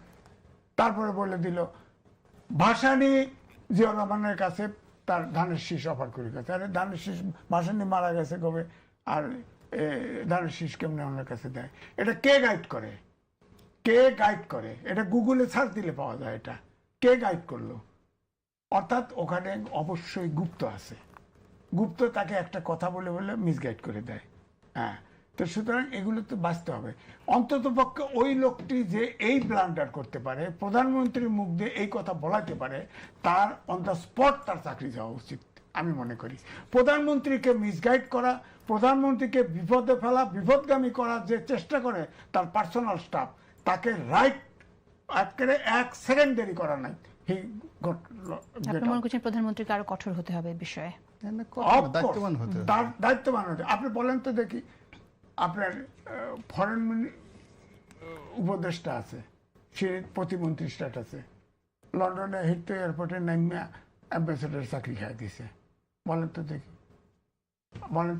A: তারপরে বলে দিল ভাসানী জিয়াউর রহমানের কাছে তার ধানের শীষ অফার করে গেছে। আরে ধানের শীষ, ভাসানী মারা গেছে কবে, আর ধানের শীষ কেমনে ওনার কাছে দেয়? এটা কে গাইড করে? এটা গুগলে সার্চ দিলে পাওয়া যায়। এটা কে গাইড করলো? অর্থাৎ ওখানে অবশ্যই গুপ্ত আছে, গুপ্ত তাকে একটা কথা বলে মিসগাইড করে দেয়। হ্যাঁ, তো সুতরাং এগুলো তো বাঁচতে হবে। অন্তত পক্ষে ওই লোকটি যে এই ব্লান্ডার করতে পারে, প্রধানমন্ত্রীর মুখ দিয়ে এই কথা বলাতে পারে, তার অন দ্য স্পট তার চাকরি যাওয়া উচিত আমি মনে করি। প্রধানমন্ত্রীকে মিসগাইড করা, প্রধানমন্ত্রীকে বিপদে ফেলা, বিপদগামী করার যে চেষ্টা করে তার পার্সোনাল স্টাফ, তাকে রাইট একেবারে 1 সেকেন্ড দেরি করা নাই।
B: আপনি মনে করছেন প্রধানমন্ত্রীকে আরো কঠোর হতে হবে এই বিষয়ে?
C: দায়িত্ববান হতে।
A: আপনি বলেন তো দেখি, আপনার ফরেন উপদেষ্টা আছে, সে প্রতিমন্ত্রী স্ট্যাটাসে, লন্ডনে হিথ্রো এয়ারপোর্টে নামিয়া অ্যাম্বাসেডার চাকরি খাই দিছে। বলেন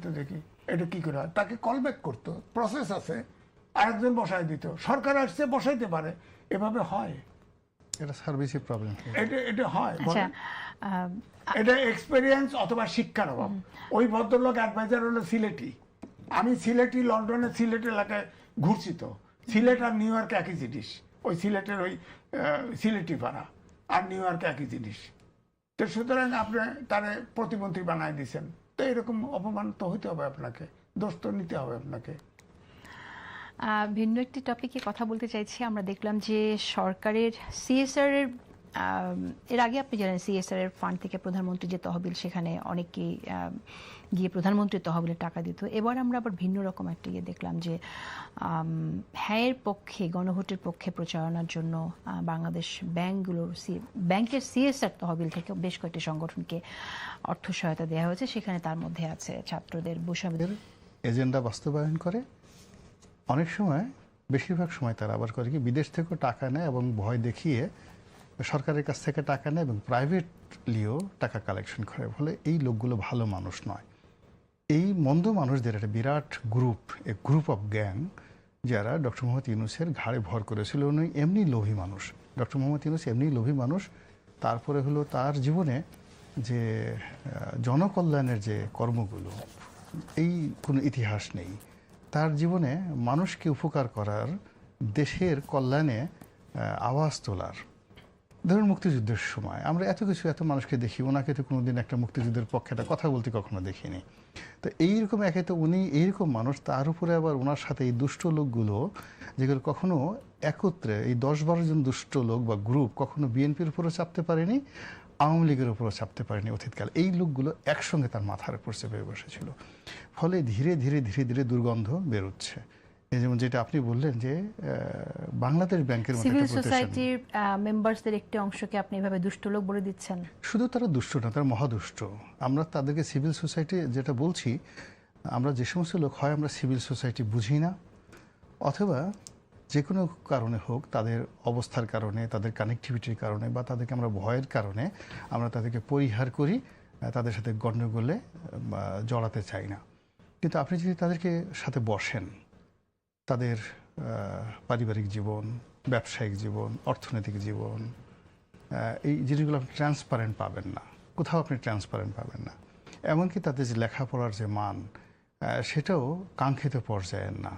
A: তো দেখি এটা কি করে হয়? তাকে কল ব্যাক করতো, প্রসেস আছে, আরেকজন বসাই দিত, সরকার আসছে বসাইতে পারে, এভাবে হয়।
C: এটা সার্ভিসের প্রবলেম,
A: এটা হয়। এটা এক্সপেরিয়েন্স অথবা শিক্ষার অভাব। ওই ভদ্রলোক অ্যাডভাইজার হলো সিলেটি, আমি সিলেটি, লন্ডনে সিলেট এলাকায় ঘুরছি, তো সিলেট আর নিউ ইয়র্ক একই জিনিস। ওই সিলেটের ওই সিলেটি পাড়া আর নিউ ইয়র্ক একই জিনিস। তো সুতরাং আপনি তারে প্রতিমন্ত্রী বানায় দিচ্ছেন, তো এরকম অপমান তো হইতে হবে, আপনাকে দোষ তো নিতে হবে আপনাকে।
B: ভিন্ন একটি টপিকে কথা বলতে চাইছি। আমরা দেখলাম যে সরকারের সিএসআর এর, এর আগে আপনি জানেন সিএসআর এর ফান্ড থেকে প্রধানমন্ত্রী যে তহবিল, সেখানে অনেকেই গিয়ে প্রধানমন্ত্রীর তহবিলের টাকা দিত। এবার আমরা আবার ভিন্ন রকম একটা দেখলাম যে হ্যায়ের পক্ষে, গণভোটের পক্ষে প্রচারণার জন্য বাংলাদেশ ব্যাংকের সিএসআর তহবিল থেকে বেশ কয়েকটি সংগঠনকে অর্থ সহায়তা দেওয়া হয়েছে। সেখানে তার মধ্যে আছে ছাত্রদের বৈষম্যের
C: এজেন্ডা বাস্তবায়ন করে। অনেক সময়, বেশিরভাগ সময় তারা আবার করে কি, বিদেশ থেকেও টাকা নেয় এবং ভয় দেখিয়ে সরকারের কাছ থেকে টাকা নেয় এবং প্রাইভেটলিও টাকা কালেকশন করে। ফলে এই লোকগুলো ভালো মানুষ নয়। এই মন্দ মানুষদের একটা বিরাট গ্রুপ অফ গ্যাং, যারা ডক্টর মোহাম্মদ ইউনূসের ঘাড়ে ভর করেছিল। উনি এমনি লোভী মানুষ, ডক্টর মোহাম্মদ ইউনূস এমনি লোভী মানুষ। তারপরে হলো তার জীবনে যে জনকল্যাণের যে কর্মগুলো, এই কোনো ইতিহাস নেই তার জীবনে। মানুষকে উপকার করার, দেশের কল্যাণে আওয়াজ তোলার, ধরুন মুক্তিযুদ্ধের সময় আমরা এত মানুষকে দেখি, ওনাকে তো কোনোদিন একটা মুক্তিযুদ্ধের পক্ষে একটা কথা বলতে কখনো দেখিনি। তো এইরকম একে তো উনি এইরকম মানুষ, তার উপরে আবার ওনার সাথে এই দুষ্ট লোকগুলো, যেগুলো কখনো একত্রে এই 10-12 জন দুষ্ট লোক বা গ্রুপ কখনো বিএনপির উপরও চাপতে পারেনি, আওয়ামী লীগের উপরও চাপতে পারেনি অতীতকাল। এই লোকগুলো একসঙ্গে তার মাথার উপর চেপে বসেছিল, ফলে ধীরে ধীরে ধীরে ধীরে দুর্গন্ধ বেরোচ্ছে। এই যেমন যেটা আপনি বললেন যে বাংলাদেশ ব্যাংকের মতো
B: সিভিল
C: একটা প্রতিষ্ঠান,
B: সোসাইটির মেম্বারসদের একটি অংশকে আপনি এভাবে দুষ্ট লোক বলে দিচ্ছেন।
C: শুধু তারা দুষ্ট না, তারা মহাদুষ্ট। আমরা তাদেরকে সিভিল সোসাইটি যেটা বলছি, আমরা যে সমস্ত লোক হয় আমরা সিভিল সোসাইটি বুঝি না, অথবা যে কোনো কারণে হোক, তাদের অবস্থার কারণে, তাদের কানেক্টিভিটির কারণে বা তাদেরকে আমরা ভয়ের কারণে আমরা তাদেরকে পরিহার করি, তাদের সাথে গণ্ডগোলে জড়াতে চাই না। কিন্তু আপনি যদি তাদেরকে সাথে বসেন, তাদের পারিবারিক জীবন, ব্যবসায়িক জীবন, অর্থনৈতিক জীবন, এই জিনিসগুলো আপনি ট্রান্সপারেন্ট পাবেন না, কোথাও আপনি ট্রান্সপারেন্ট পাবেন না। এমনকি তাদের যে লেখাপড়ার যে মান, সেটাও কাঙ্ক্ষিত পর্যায়ের না।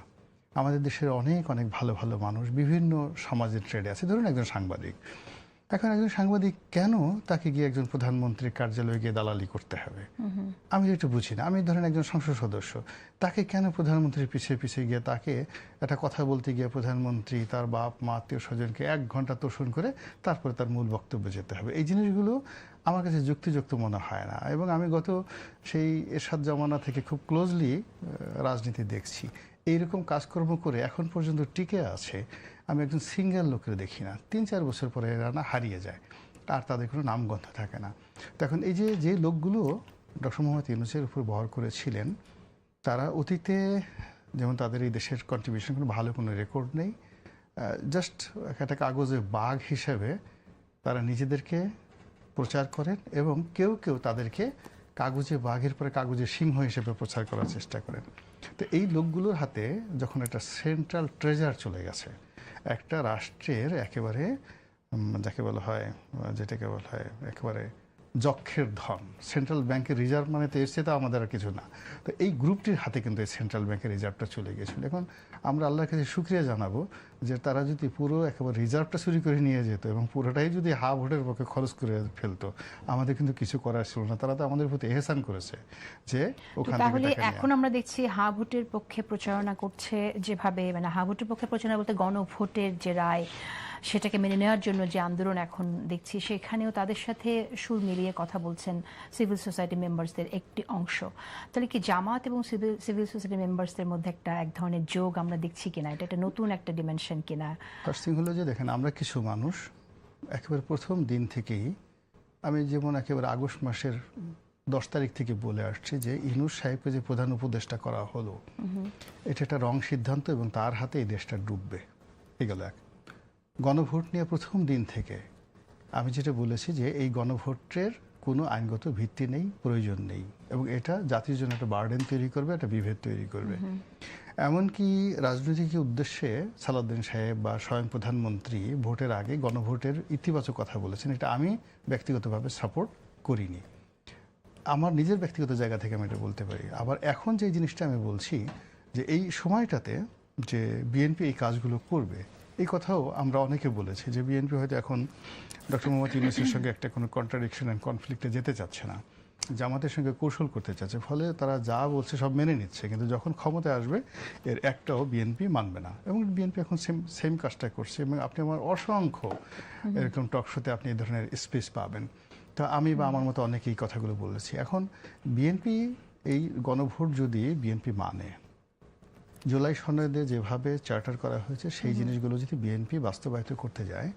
C: আমাদের দেশের অনেক অনেক ভালো ভালো মানুষ বিভিন্ন সমাজের ট্রেডে আছে। ধরুন একজন সাংবাদিক, এখন একজন সাংবাদিক কেন তাকে গিয়ে একজন প্রধানমন্ত্রীর কার্যালয়ে গিয়ে দালালি করতে হবে? আমি যেটা বুঝি না। আমি ধরেন একজন সংসদ সদস্য, তাকে কেন প্রধানমন্ত্রীর পিছিয়ে পিছিয়ে গিয়ে তাকে একটা কথা বলতে গিয়ে প্রধানমন্ত্রী, তার বাপ মা, আত্মীয় স্বজনকে 1 ঘন্টা তোষণ করে তারপরে তার মূল বক্তব্যে যেতে হবে? এই জিনিসগুলো আমার কাছে যুক্তিযুক্ত মনে হয় না। এবং আমি গত সেই এরশাদ জমানা থেকে খুব ক্লোজলি রাজনীতি দেখছি। এইরকম কাজকর্ম করে এখন পর্যন্ত টিকে আছে আমি একজন সিঙ্গেল লোকের দেখি না। 3-4 বছর পরে এরা না হারিয়ে যায়, আর তাদের কোনো নামগন্ধ থাকে না। তখন এই যে লোকগুলো ডক্টর মোহাম্মদ ইউনূসের উপর ভর করেছিলেন, তারা অতীতে যেমন তাদের এই দেশের কন্ট্রিবিউশন কোনো ভালো কোনো রেকর্ড নেই, জাস্ট একটা কাগজে বাঘ হিসেবে তারা নিজেদেরকে প্রচার করেন, এবং কেউ কেউ তাদেরকে কাগজে বাঘের পরে কাগজে সিংহ হিসেবে প্রচার করার চেষ্টা করেন। তো এই লোকগুলোর হাতে যখন একটা সেন্ট্রাল ট্রেজার চলে গেছে, একটা রাষ্ট্রের একেবারে যাকে বলা হয়, যেটাকে বলা হয় একেবারে যক্ষের ধন, সেন্ট্রাল ব্যাংকের রিজার্ভ মানে তো এর চেয়ে তো আমাদের আর কিছু না। তো এই গ্রুপটির হাতে কিন্তু এই সেন্ট্রাল ব্যাংকের রিজার্ভটা চলে গিয়েছিল। এখন আমরা আল্লাহর কাছে শুকরিয়া জানাবো যে তারা যদি পুরো একেবারে রিজার্ভটা চুরি করে নিয়ে যেত এবং পুরোটাই যদি হা ভোটের পক্ষে খরচ করে ফেলতো, আমাদের কিন্তু কিছু করার ছিল না। তারা তো আমাদের প্রতি এহসান করেছে যে ওখান থেকে।
B: তাহলে এখন আমরা দেখছি হা ভোটের পক্ষে প্রচারণা করছে যেভাবে, মানে হা ভোটের পক্ষে প্রচারণা বলতে গণভোটের যে রায় সেটাকে মেনে নেওয়ার জন্য যে আন্দোলন এখন দেখছি, সেখানেও তাদের সাথে সুর মিলিয়ে কথা বলছেন সিভিল সোসাইটি মেম্বার্সদের একটি অংশ। তাহলে কি জামাত এবং সিভিল সোসাইটি মেম্বার্সদের মধ্যে এক ধরনের যোগ আমরা দেখছি কিনা? এটা একটা নতুন একটা ডিমেনশন কিনা?
C: ফার্স্ট থিং হলো যে দেখেন, আমরা কিছু মানুষ একেবারে প্রথম দিন থেকেই, আমি যেমন একেবারে আগস্ট মাসের 10 তারিখ থেকে বলে আসছি যে ইউনূস সাহেবকে যে প্রধান উপদেষ্টা করা হলো, এটা একটা রং সিদ্ধান্ত এবং তার হাতে এই দেশটা ডুববে। এগুলো এক। গণভোট নিয়ে প্রথম দিন থেকে আমি যেটা বলেছি যে এই গণভোটের কোনো আইনগত ভিত্তি নেই, প্রয়োজন নেই, এবং এটা জাতির জন্য একটা বার্ডেন তৈরি করবে, একটা বিভেদ তৈরি করবে। এমনকি রাজনৈতিক উদ্দেশ্যে সালাউদ্দিন সাহেব বা স্বয়ং প্রধানমন্ত্রী ভোটের আগে গণভোটের ইতিবাচক কথা বলেছেন, এটা আমি ব্যক্তিগতভাবে সাপোর্ট করিনি। আমার নিজের ব্যক্তিগত জায়গা থেকে আমি এটা বলতে পারি। আবার এখন যে জিনিসটা আমি বলছি যে এই সময়টাতে যে বিএনপি এই কাজগুলো করবে, এই কথাও আমরা অনেকে বলেছি যে বিএনপি হয়তো এখন ডক্টর মোহাম্মদ ইউনূসের সঙ্গে একটা কোনো কন্ট্রাডিকশন অ্যান্ড কনফ্লিক্টে যেতে চাচ্ছে না, জামাতের সঙ্গে কৌশল করতে চাচ্ছে, ফলে তারা যা বলছে সব মেনে নিচ্ছে, কিন্তু যখন ক্ষমতায় আসবে এর একটাও বিএনপি মানবে না। এবং বিএনপি এখন সেম কাজটা করছে, এবং আপনি আমার অসংখ্য এরকম টকশোতে আপনি এই ধরনের স্পেস পাবেন। তো আমি বা আমার মতো অনেকে এই কথাগুলো বলেছি। এখন বিএনপি এই গণভোট যদি বিএনপি মানে, জুলাই সনদে যেভাবে চার্টার করা হয়েছে সেই জিনিসগুলো যদি বিএনপি বাস্তবায়িত করতে যায়,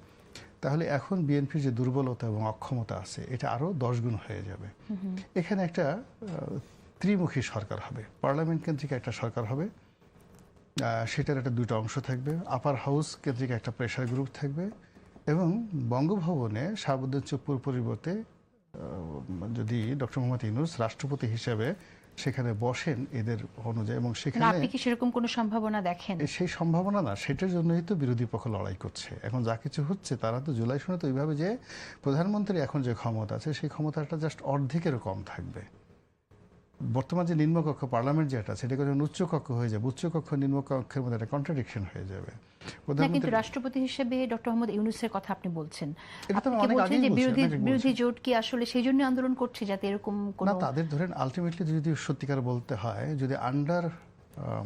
C: তাহলে এখন বিএনপির যে দুর্বলতা এবং অক্ষমতা আছে এটা আরও 10 গুণ হয়ে যাবে। এখানে একটা ত্রিমুখী সরকার হবে, পার্লামেন্ট কেন্দ্রিক একটা সরকার হবে, সেটার একটা 2টা অংশ থাকবে, আপার হাউস কেন্দ্রিক একটা প্রেশার গ্রুপ থাকবে, এবং বঙ্গভবনে শাহাবুদ্দিন চুপ্পুর পরিবর্তে যদি ডক্টর মোহাম্মদ ইউনূস রাষ্ট্রপতি হিসেবে সেখানে বসেন এদের অনুযায়ী, এবং সেখানে
B: আপনি কি সেরকম কোনো সম্ভাবনা দেখেন?
C: সেই সম্ভাবনা না, সেটার জন্যই তো বিরোধী পক্ষ লড়াই করছে। এখন যা কিছু হচ্ছে তারা তো জুলাই সনদে ওইভাবে যে প্রধানমন্ত্রী এখন যে ক্ষমতা আছে সেই ক্ষমতাটা জাস্ট অর্ধেকেরও কম থাকবে, বর্তমান যে নিম্নকক্ষ পার্লামেন্ট যেটা সেটাকে যখন উচ্চকক্ষ হয়ে যাবে, উচ্চকক্ষ নিম্নকক্ষের মধ্যে একটা কন্ট্রাডিকশন হয়ে যাবে।
B: না, কিন্তু রাষ্ট্রপতি হিসেবে ডক্টর মোহাম্মদ ইউনূসের কথা আপনি বলছেন,
C: এটা তো
B: আপনি কি
C: অনেক
B: বলছেন
C: আগেই
B: যে
C: বলছি, অনেক
B: বিরোধী
C: বলছি।
B: জোট কি আসলে সেই জন্য আন্দোলন করছে যাতে এরকম
C: না,
B: কোনো
C: তাদের ধরেন আলটিমেটলি যদি সত্যিকার বলতে হয়, যদি আন্ডার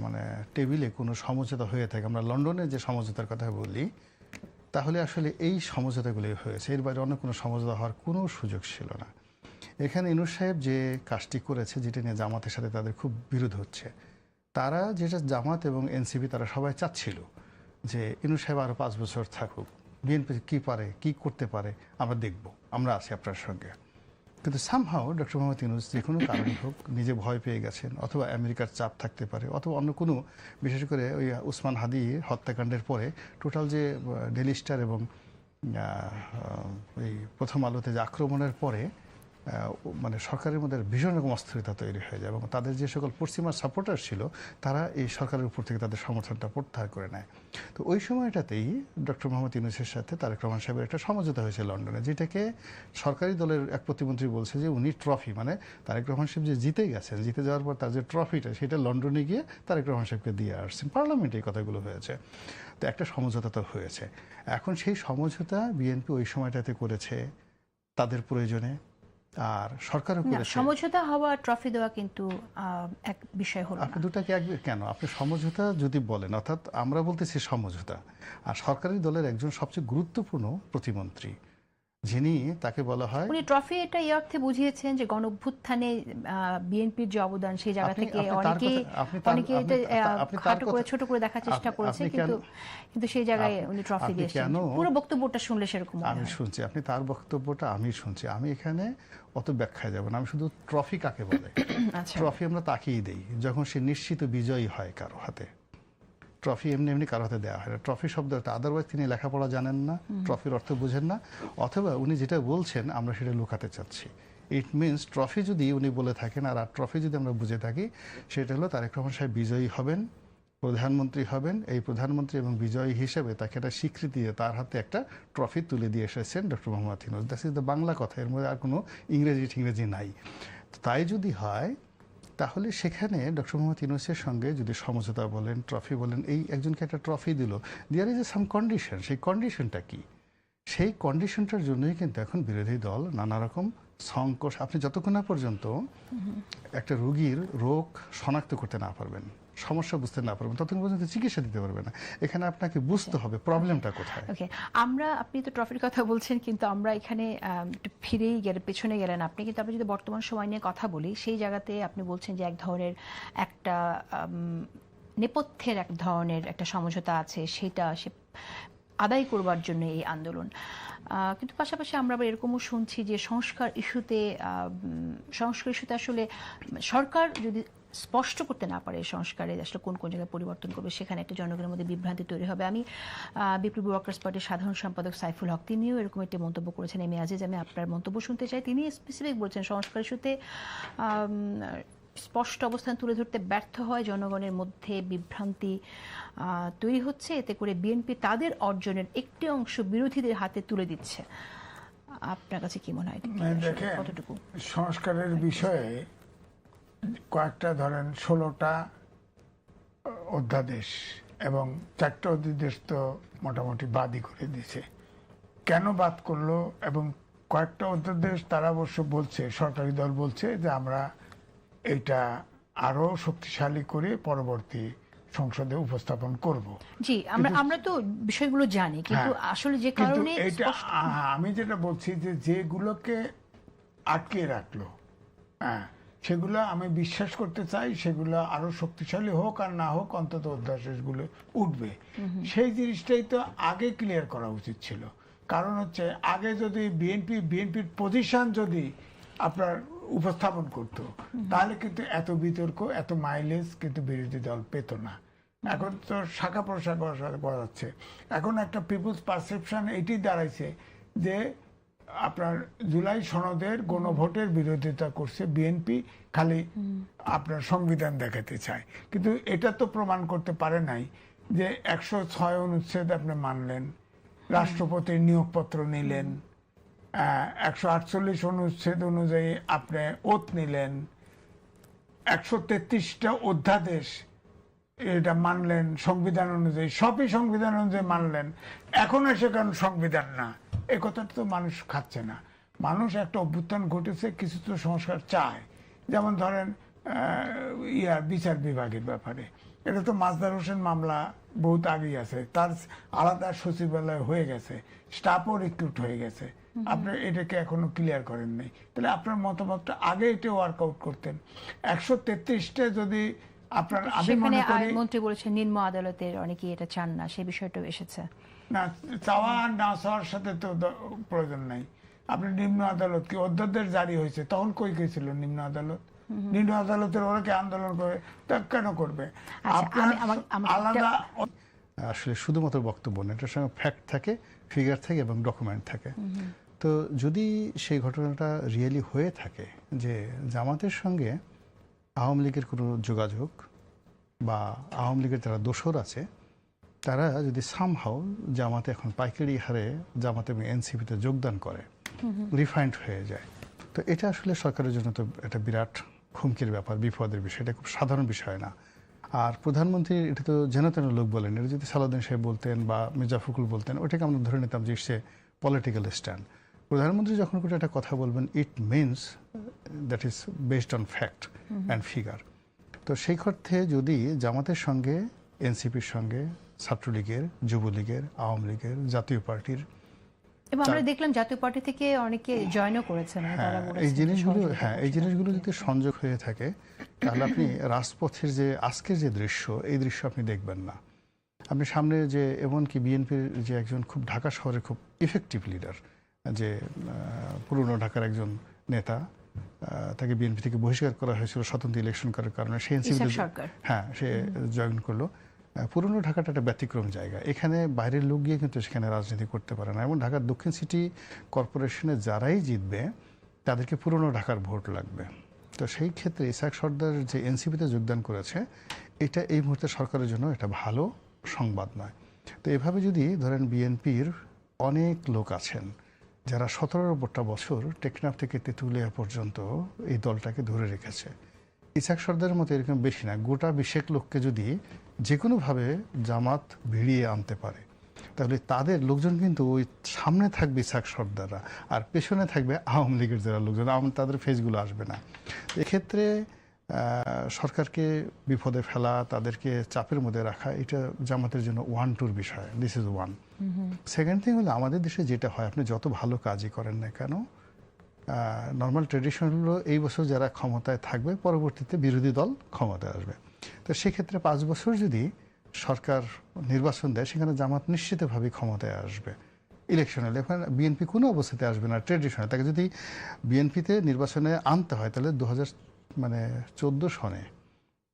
C: মানে টেবিলে কোনো সমঝোতা হয়ে থাকে, আমরা লন্ডনের যে সমঝোতার কথা বলি, তাহলে আসলে এই সমঝোতাগুলি হয়েছে, এর বাইরে অন্য কোনো সমঝোতা হওয়ার কোনো সুযোগ ছিল না। এখানে ইউনূস সাহেব যে কাজটি করেছে, যেটা নিয়ে জামাতের সাথে তাদের খুব বিরোধ হচ্ছে, তারা যেটা জামাত এবং এনসিপি তারা সবাই চাচ্ছিল যে ইউনূস সাহেব আরও 5 বছর থাকুক, বিএনপি কি পারে, কি করতে পারে আমরা দেখব, আমরা আছি আপনার সঙ্গে। কিন্তু সামহাও ডক্টর মোহাম্মদ ইউনূস যে কোনো কারণে হোক নিজে ভয় পেয়ে গেছেন, অথবা আমেরিকার চাপ থাকতে পারে, অথবা অন্য কোনো, বিশেষ করে ওই উসমান হাদি হত্যাকাণ্ডের পরে টোটাল যে ডেইলি স্টার এবং এই প্রথম আলোতে যে আক্রমণের পরে মানে সরকারের মধ্যে ভীষণ রকম অস্থিরতা তৈরি হয়ে যায়, এবং তাদের যে সকল পশ্চিমা সাপোর্টার ছিল তারা এই সরকারের উপর থেকে তাদের সমর্থনটা প্রত্যাহার করে নেয়। তো ওই সময়টাতেই ডক্টর মোহাম্মদ ইউনূসের সাথে তারেক রহমান সাহেবের একটা সমঝোতা হয়েছে লন্ডনে, যেটাকে সরকারি দলের এক প্রতিমন্ত্রী বলছে যে উনি ট্রফি, মানে তারেক রহমান সাহেব যে জিতে গেছেন, জিতে যাওয়ার পর তার যে ট্রফিটা সেটা লন্ডনে গিয়ে তারেক রহমান সাহেবকে দিয়ে আসছেন। পার্লামেন্টে এই কথাগুলো হয়েছে। তো একটা সমঝোতা তো হয়েছে। এখন সেই সমঝোতা বিএনপি ওই সময়টাতে করেছে তাদের প্রয়োজনে, আর সরকারও
B: না,
C: করেছে।
B: সমঝোতা হওয়া ট্রফি দেওয়া কিন্তু এক বিষয় হলো
C: আপনি
B: না।
C: দুটাকে এক কেন আপনি সমঝোতা যদি বলেন, অর্থাৎ আমরা বলতেছি সমঝোতা, আর সরকারি দলের একজন সবচেয়ে গুরুত্বপূর্ণ প্রতিমন্ত্রী যিনি, তাকে বলা হয়,
B: উনি ট্রফি এটা এই অর্থে বুঝিয়েছেন যে গণঅভ্যুত্থানে বিএনপির যে অবদান সেই জায়গা থেকে অনেকে এটা খাটো করে ছোট করে দেখার চেষ্টা করেছে, কিন্তু সেই জায়গায় উনি ট্রফি দিয়েছেন। পুরো বক্তব্যটা শুনলে সেরকম
C: আমি শুনছি, আপনি তার বক্তব্যটা আমি শুনছি, আমি এখানে অত ব্যাখ্যায় যাব না। আমি শুধু ট্রফি কাকে বলে, ট্রফি আমরা তাকেই দেই যখন সে নিশ্চিত বিজয়ী হয় কারো হাতে। ট্রফি এমনি এমনি কারো হাতে দেওয়া হয় না। ট্রফি শব্দটা আদারওয়াইজ তিনি লেখাপড়া জানেন না, ট্রফির অর্থ বুঝেন না, অথবা উনি যেটা বলছেন আমরা সেটা লুকাতে চাচ্ছি। ইট মিনস ট্রফি যদি উনি বলে থাকেন আর ট্রফি যদি আমরা বুঝে থাকি, সেটা হলো তারেক রহমান সাহেব বিজয়ী হবেন, প্রধানমন্ত্রী হবেন, এই প্রধানমন্ত্রী এবং বিজয়ী হিসেবে তাকে একটা স্বীকৃতি দিয়ে তার হাতে একটা ট্রফি তুলে দিয়ে এসেছেন doctor Mohammad Yunus. That's is the Bangla কথা, এর মধ্যে আর কোনো ইংরেজি নাই। তাই যদি হয় তাহলে সেখানে ডক্টর মোহাম্মদ ইউনূসের সঙ্গে যদি সমঝোতা বলেন, ট্রফি বলেন, এই একজনকে একটা ট্রফি দিল, there is a some condition. সেই কন্ডিশনটা কি? সেই কন্ডিশনটার জন্যই কিন্তু এখন বিরোধী দল নানা রকম সংকোচ, আপনি যতক্ষণ না পর্যন্ত একটা রোগীর রোগ শনাক্ত করতে না পারবেন, সমস্যা বুঝতে না পারবেন, ততক্ষণ পর্যন্ত চিকিৎসা দিতে পারবে না। এখানে আপনাকে বুঝতে হবে প্রবলেমটা কোথায়।
B: ওকে, আপনি তো ট্রফির কথা বলছেন, কিন্তু আমরা এখানে একটু ফিরেই গেলে, পেছনে গেলেন আপনি, কিন্তু আমরা যদি বর্তমান সময় নিয়ে কথা বলি, সেই জায়গাতে আপনি বলছেন যে এক ধরনের একটা নেপথ্যের এক ধরনের একটা সমঝোতা আছে, সেটা সে আদায় করবার জন্য এই আন্দোলন। কিন্তু পাশাপাশি আমরা আবার এরকমও শুনছি যে সংস্কার ইস্যুতে আসলে সরকার যদি স্পষ্ট করতে না পারে সংস্কারে আসলে কোন কোন জায়গায় পরিবর্তন করবে, সেখানে একটা জনগণের মধ্যে বিভ্রান্তি তৈরি হবে। আমি বিপ্লবী ওয়ার্কার্স পার্টির সাধারণ সম্পাদক সাইফুল হক, তিনিও এরকম একটি মন্তব্য করেছেন। এম এ আজিজ, আমি আপনার মন্তব্য শুনতে চাই। তিনি স্পেসিফিক বলছেন সংস্কার ইস্যুতে স্পষ্ট অবস্থান তুলে ধরতে ব্যর্থ হয়, জনগণের মধ্যে বিভ্রান্তি তৈরি হচ্ছে, এতে করে বিএনপি তাদের অর্জনের একটি অংশ বিরোধীদের হাতে তুলে দিচ্ছে। আপনার কাছে কি মনে হয় কতটুকু?
A: সংস্কারের বিষয়ে কয়েকটা ধরেন 16টা অধ্যাদেশ এবং 4টা অধ্যাদেশ তো মোটামুটি বাদই করে দিছে। কেন বাদ করলো? এবং কয়েকটা অধ্যাদেশ তারা অবশ্য বলছে, সরকারি দল বলছে যে আমরা এটা আরো শক্তিশালী করে পরবর্তী সংসদে উপস্থাপন করব।
B: জি, আমরা তো বিষয়গুলো জানি, কিন্তু আসলে যে কারণে
A: আমি যেটা বলছি যে যেগুলোকে আটকে রাখলো, সেগুলো আমি বিশ্বাস করতে চাই সেগুলো আরো শক্তিশালী হোক আর না হোক, অন্তত অধ্যাদেশগুলো উঠবে। সেই জিনিসটাই তো আগে ক্লিয়ার করা উচিত ছিল। কারণ হচ্ছে আগে যদি বিএনপির পজিশন যদি আপনার উপস্থাপন করত, তাহলে কিন্তু এত বিতর্ক, এত মাইলেজ কিন্তু বিরোধী দল পেত না। এখন তো শাখা প্রশাখা যাচ্ছে। এখন একটা পিপুলস পারসেপশন এটি দাঁড়াইছে যে আপনার জুলাই সনদের গণভোটের বিরোধিতা করছে বিএনপি, খালি আপনার সংবিধান দেখাতে চায়। কিন্তু এটা তো প্রমাণ করতে পারে নাই যে 106 অনুচ্ছেদ আপনি মানলেন, রাষ্ট্রপতির নিয়োগপত্র নিলেন, 148 অনুচ্ছেদ অনুযায়ী আপনি ওথ নিলেন, 133টা অধ্যাদেশ এটা মানলেন সংবিধান অনুযায়ী, সবই সংবিধান অনুযায়ী মানলেন, এখন এসে কারণ সংবিধান না, এ কথাটা তো মানুষ খাচ্ছে না। মানুষ একটা অভ্যুত্থান ঘটেছে, কিছু তো সংস্কার চায়। যেমন ধরেন বিচার বিভাগের ব্যাপারে, এটা তো মাজদার হোসেন মামলা বহুত আগেই আছে, তার আলাদা সচিবালয় হয়ে গেছে, স্টাফও রিক্রুট হয়ে গেছে, আপনি এটাকে এখনো ক্লিয়ার করেন নাই। তাহলে আপনার মতামতটা আগে এটা ওয়ার্কআউট করতেন। 133টা যদি আপনার, আমি
B: সেখানে
A: মনে করি
B: আইনমন্ত্রী বলেছেন নিম্ন আদালতের অনেকেই এটা চান না, সেই বিষয়টাও এসেছে।
A: না, চাওয়া আর না চাওয়ার সাথে তো প্রয়োজন নাই। আপনি নিম্ন আদালত কি অধ্যাদেশ জারি হয়েছে, তখন কই গেছিল নিম্ন আদালত? নিম্ন আদালতের ওরা কি আন্দোলন করে? তা কেন করবে? আপনার আলাদা
C: আসলে শুধুমাত্র বক্তব্য না, এটার সঙ্গে ফ্যাক্ট থাকে, ফিগার থাকে এবং ডকুমেন্ট থাকে। তো যদি সেই ঘটনাটা রিয়েলি হয়ে থাকে যে জামাতের সঙ্গে আওয়ামী লীগের কোনো যোগাযোগ বা আওয়ামী লীগের যারা দোসর আছে তারা যদি সামহাও জামাতে এখন পাইকারি হারে জামাতে এবং এনসিপিতে যোগদান করে, রিফাইন্ড হয়ে যায়, তো এটা আসলে সরকারের জন্য তো একটা বিরাট হুমকির ব্যাপার, বিপদের বিষয়, এটা খুব সাধারণ বিষয় না। আর প্রধানমন্ত্রী এটা তো যেন তেন লোক বলেন, এটা যদি সালাউদ্দিন সাহেব বলতেন বা মির্জা ফখরুল বলতেন, ওটাকে আমরা ধরে নিতাম যে সে পলিটিক্যাল স্ট্যান্ড। প্রধানমন্ত্রী যখন করে একটা কথা বলবেন, it means that is based on fact and figure. তো সেই অর্থে যদি জামাতের সঙ্গে, এনসিপির সঙ্গে, ছাত্রলীগের, যুবলীগের, আওয়ামী লীগের, জাতীয় পার্টির,
B: এবং আমরা দেখলাম জাতীয় পার্টি থেকে অনেকে জয়েনও করেছেন, তারা
C: এই
B: বলেছেন
C: জিনিসগুলো যদি সংযোগ হয়ে থাকে তাহলে আপনি রাজপথের যে আজকের যে দৃশ্য, এই দৃশ্য আপনি দেখবেন না। আপনি সামনে যে এমনকি বিএনপির যে একজন খুব ঢাকা শহরে খুব ইফেক্টিভ লিডার, যে পুরনো ঢাকার একজন নেতা, তাকে বিএনপি থেকে বহিষ্কার করা হয়েছিল স্বতন্ত্র ইলেকশন করার কারণে, সে এনসিপি, হ্যাঁ, সে জয়েন করলো। পুরনো ঢাকাটা একটা ব্যতিক্রম জায়গা, এখানে বাইরের লোক গিয়ে কিন্তু সেখানে রাজনীতি করতে পারে না। এবং ঢাকার দক্ষিণ সিটি কর্পোরেশনে যারাই জিতবে তাদেরকে পুরনো ঢাকার ভোট লাগবে। তো সেই ক্ষেত্রে ইসহাক সর্দার যে এনসিপিতে যোগদান করেছে, এটা এই মুহূর্তে সরকারের জন্য এটা ভালো সংবাদ নয়। তো এভাবে যদি ধরেন বিএনপির অনেক লোক আছেন যারা 17টা বছর টেকনাফ থেকে তেঁতুলিয়া পর্যন্ত এই দলটাকে ধরে রেখেছে, ইসহাক সর্দারের মতো এরকম বেশি না, গোটা 20 লোককে যদি যে কোনোভাবে জামাত ভিড়িয়ে আনতে পারে, তাহলে তাদের লোকজন কিন্তু ওই সামনে থাকবে ইসহাক সর্দাররা, আর পেছনে থাকবে আওয়ামী লীগের যারা লোকজন, তাদের ফেসগুলো আসবে না। এক্ষেত্রে সরকারকে বিপদে ফেলা, তাদেরকে চাপের মধ্যে রাখা, এটা জামাতের জন্য 1-2 বিষয়। This is one. Second thing হলো, আমাদের দেশে যেটা হয়, আপনি যত ভালো কাজই করেন না কেন, নর্মাল ট্রেডিশন হলো এই বছর যারা ক্ষমতায় থাকবে পরবর্তীতে বিরোধী দল ক্ষমতায় আসবে। তো সেক্ষেত্রে 5 বছর যদি সরকার নির্বাচন দেয়, সেখানে জামাত নিশ্চিতভাবে ক্ষমতায় আসবে ইলেকশনে। এখন বিএনপি কোনো অবস্থাতে আসবে না ট্রেডিশনে। তাকে যদি বিএনপিতে নির্বাচনে আনতে হয়, তাহলে 2014 সনে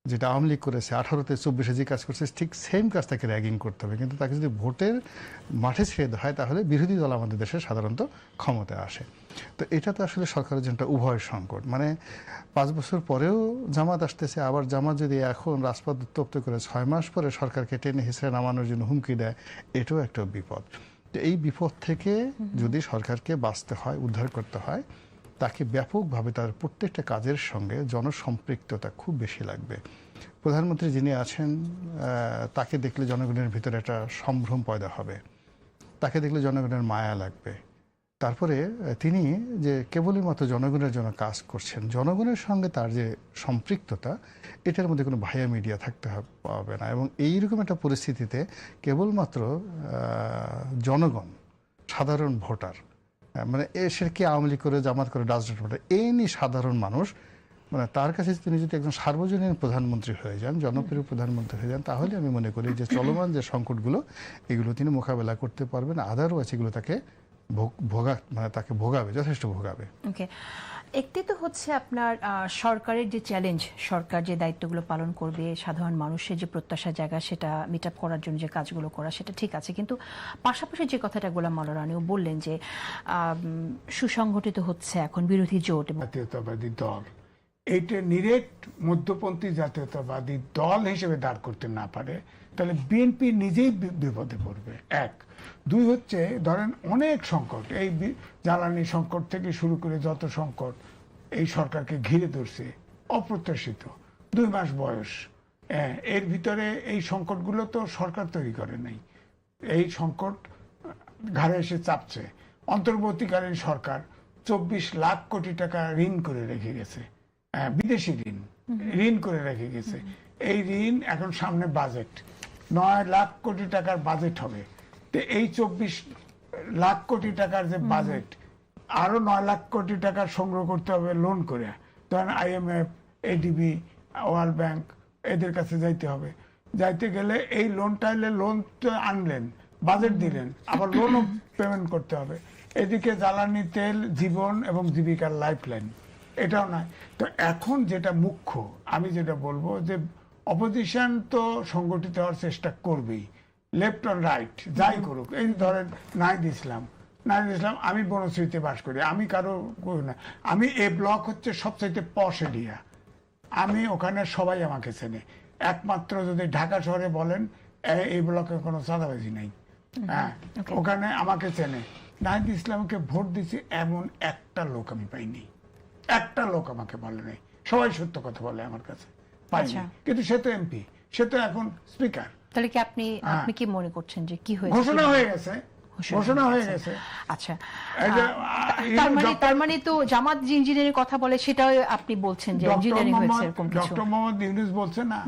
C: যেটা আওয়ামী লীগ করেছে, 18তে 24-এ যে কাজ করছে, ঠিক সেম কাজ তাকে র্যাগিং করতে হবে। কিন্তু তাকে যদি ভোটের মাঠে ছেড়ে দেওয়া হয়, তাহলে বিরোধী দল আমাদের দেশে সাধারণত ক্ষমতায় আসে। তো এটা তো আসলে সরকারের জন্য উভয় সংকট। 5 বছর পরেও জামাত আসতেছে, আবার জামাত যদি এখন রাজপথ উত্তপ্ত করে 6 মাস পরে সরকারকে টেনে হিসেবে নামানোর জন্য হুমকি দেয়, এটাও একটা বিপদ। তো এই বিপদ থেকে যদি সরকারকে বাঁচতে হয়, উদ্ধার করতে হয়, তাকে ব্যাপকভাবে তার প্রত্যেকটা কাজের সঙ্গে জনসম্পৃক্ততা খুব বেশি লাগবে। প্রধানমন্ত্রী যিনি আছেন, তাকে দেখলে জনগণের ভিতরে একটা সম্ভ্রম পয়দা হবে, তাকে দেখলে জনগণের মায়া লাগবে। তারপরে তিনি যে কেবলই মাত্র জনগণের জন্য কাজ করছেন, জনগণের সঙ্গে তার যে সম্পৃক্ততা, এটার মধ্যে কোনো ভাইয়া মিডিয়া থাকতে হবে না। এবং এইরকম একটা পরিস্থিতিতে কেবলমাত্র জনগণ, সাধারণ ভোটার, সে কি আওয়ামী লীগ করে, জামাত করে, রাজনৈতিক ভোটার, এমনি সাধারণ মানুষ, তার কাছে তিনি যদি একজন সার্বজনীন প্রধানমন্ত্রী হয়ে যান, জনপ্রিয় প্রধানমন্ত্রী হয়ে যান, তাহলে আমি মনে করি যে চলমান যে সংকটগুলো, এগুলো তিনি মোকাবেলা করতে পারবেন। আদারওয়াইজ এগুলো তাকে তাকে ভোগাবে, যথেষ্ট ভোগাবে।
B: ওকে, একটি তো হচ্ছে আপনার সরকারের যে চ্যালেঞ্জ, সরকার যে দায়িত্বগুলো পালন করবে, সাধারণ মানুষের যে প্রত্যাশার জায়গা সেটা মিট আপ করার জন্য যে কাজগুলো করা, সেটা ঠিক আছে। কিন্তু পাশাপাশি যে কথাটা গোলাম মাওলা রানীও বললেন যে সুসংগঠিত হচ্ছে এখন বিরোধী জোট এবং
A: জাতীয়তাবাদী দল, এইটা নিরেট মধ্যপন্থী জাতীয়তাবাদী দল হিসেবে দাঁড় করতে না পারে, তাহলে বিএনপি নিজেই বিপদে পড়বে। 1, 2 হচ্ছে ধরেন অনেক সংকট, এই জ্বালানি সংকট থেকে শুরু করে যত সংকট এই সরকারকে ঘিরে ধরছে, অপ্রত্যাশিত, 2 মাস বয়স। এর ভিতরে এই সংকটগুলো তো সরকার তৈরি করে নাই, এই সংকট ঘাড়ে এসে চাপছে। অন্তর্বর্তীকালীন সরকার 24 লাখ কোটি টাকা ঋণ করে রেখে গেছে, বিদেশি ঋণ করে রেখে গেছে। এই ঋণ এখন সামনে বাজেট 9 লাখ কোটি টাকার বাজেট হবে। তো এই 24 লাখ কোটি টাকার যে বাজেট, আরো 9 লাখ কোটি টাকা সংগ্রহ করতে হবে লোন করে। ধরেন IMF, ADB, ওয়ার্ল্ড ব্যাংক এদের কাছে যাইতে হবে। যাইতে গেলে এই লোনটা এলে, লোন তো আনলেন, বাজেট দিলেন, আবার লোনও পেমেন্ট করতে হবে। এদিকে জ্বালানি তেল, জীবন এবং জীবিকার লাইফলাইন, এটাও নয়। তো এখন যেটা মুখ্য, আমি যেটা বলবো যে অপোজিশন তো সংগঠিত হওয়ার চেষ্টা করবেই, লেফট অন রাইট যাই করুক। এই ধরেন নাহিদ ইসলাম, আমি বনশ্রীতে বাস করি, আমি কারো করি না, আমি এ ব্লক হচ্ছে সবচাইতে পশ এরিয়া, আমি ওখানে সবাই আমাকে চেনে। একমাত্র যদি ঢাকা শহরে বলেন এই ব্লকে কোনো চাঁদাবাজি নাই, হ্যাঁ, ওখানে আমাকে চেনে। নাহিদ ইসলামকে ভোট দিছি এমন একটা লোক আমি পাইনি, একটা লোক আমাকে বলে নাই। সবাই সত্য কথা বলে আমার কাছে, পাইনি। কিন্তু সে তো এমপি, সে তো এখন স্পিকার।
B: তাহলে কি আপনি কি মনে করছেন যে কি হয়েছে?
A: ঘোষণা হয়ে গেছে, ঘোষণা হয়ে গেছে।
B: আচ্ছা, তার মানে তো জামাত যে ইঞ্জিনিয়ারিং কথা বলে সেটাও আপনি বলছেন যে ইঞ্জিনিয়ারিং হয়েছে এরকম কিছু।
A: ডক্টর মোহাম্মদ ইউনূস বলছে না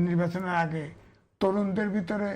A: নির্বাচনের আগে তরুণদের ভিতরে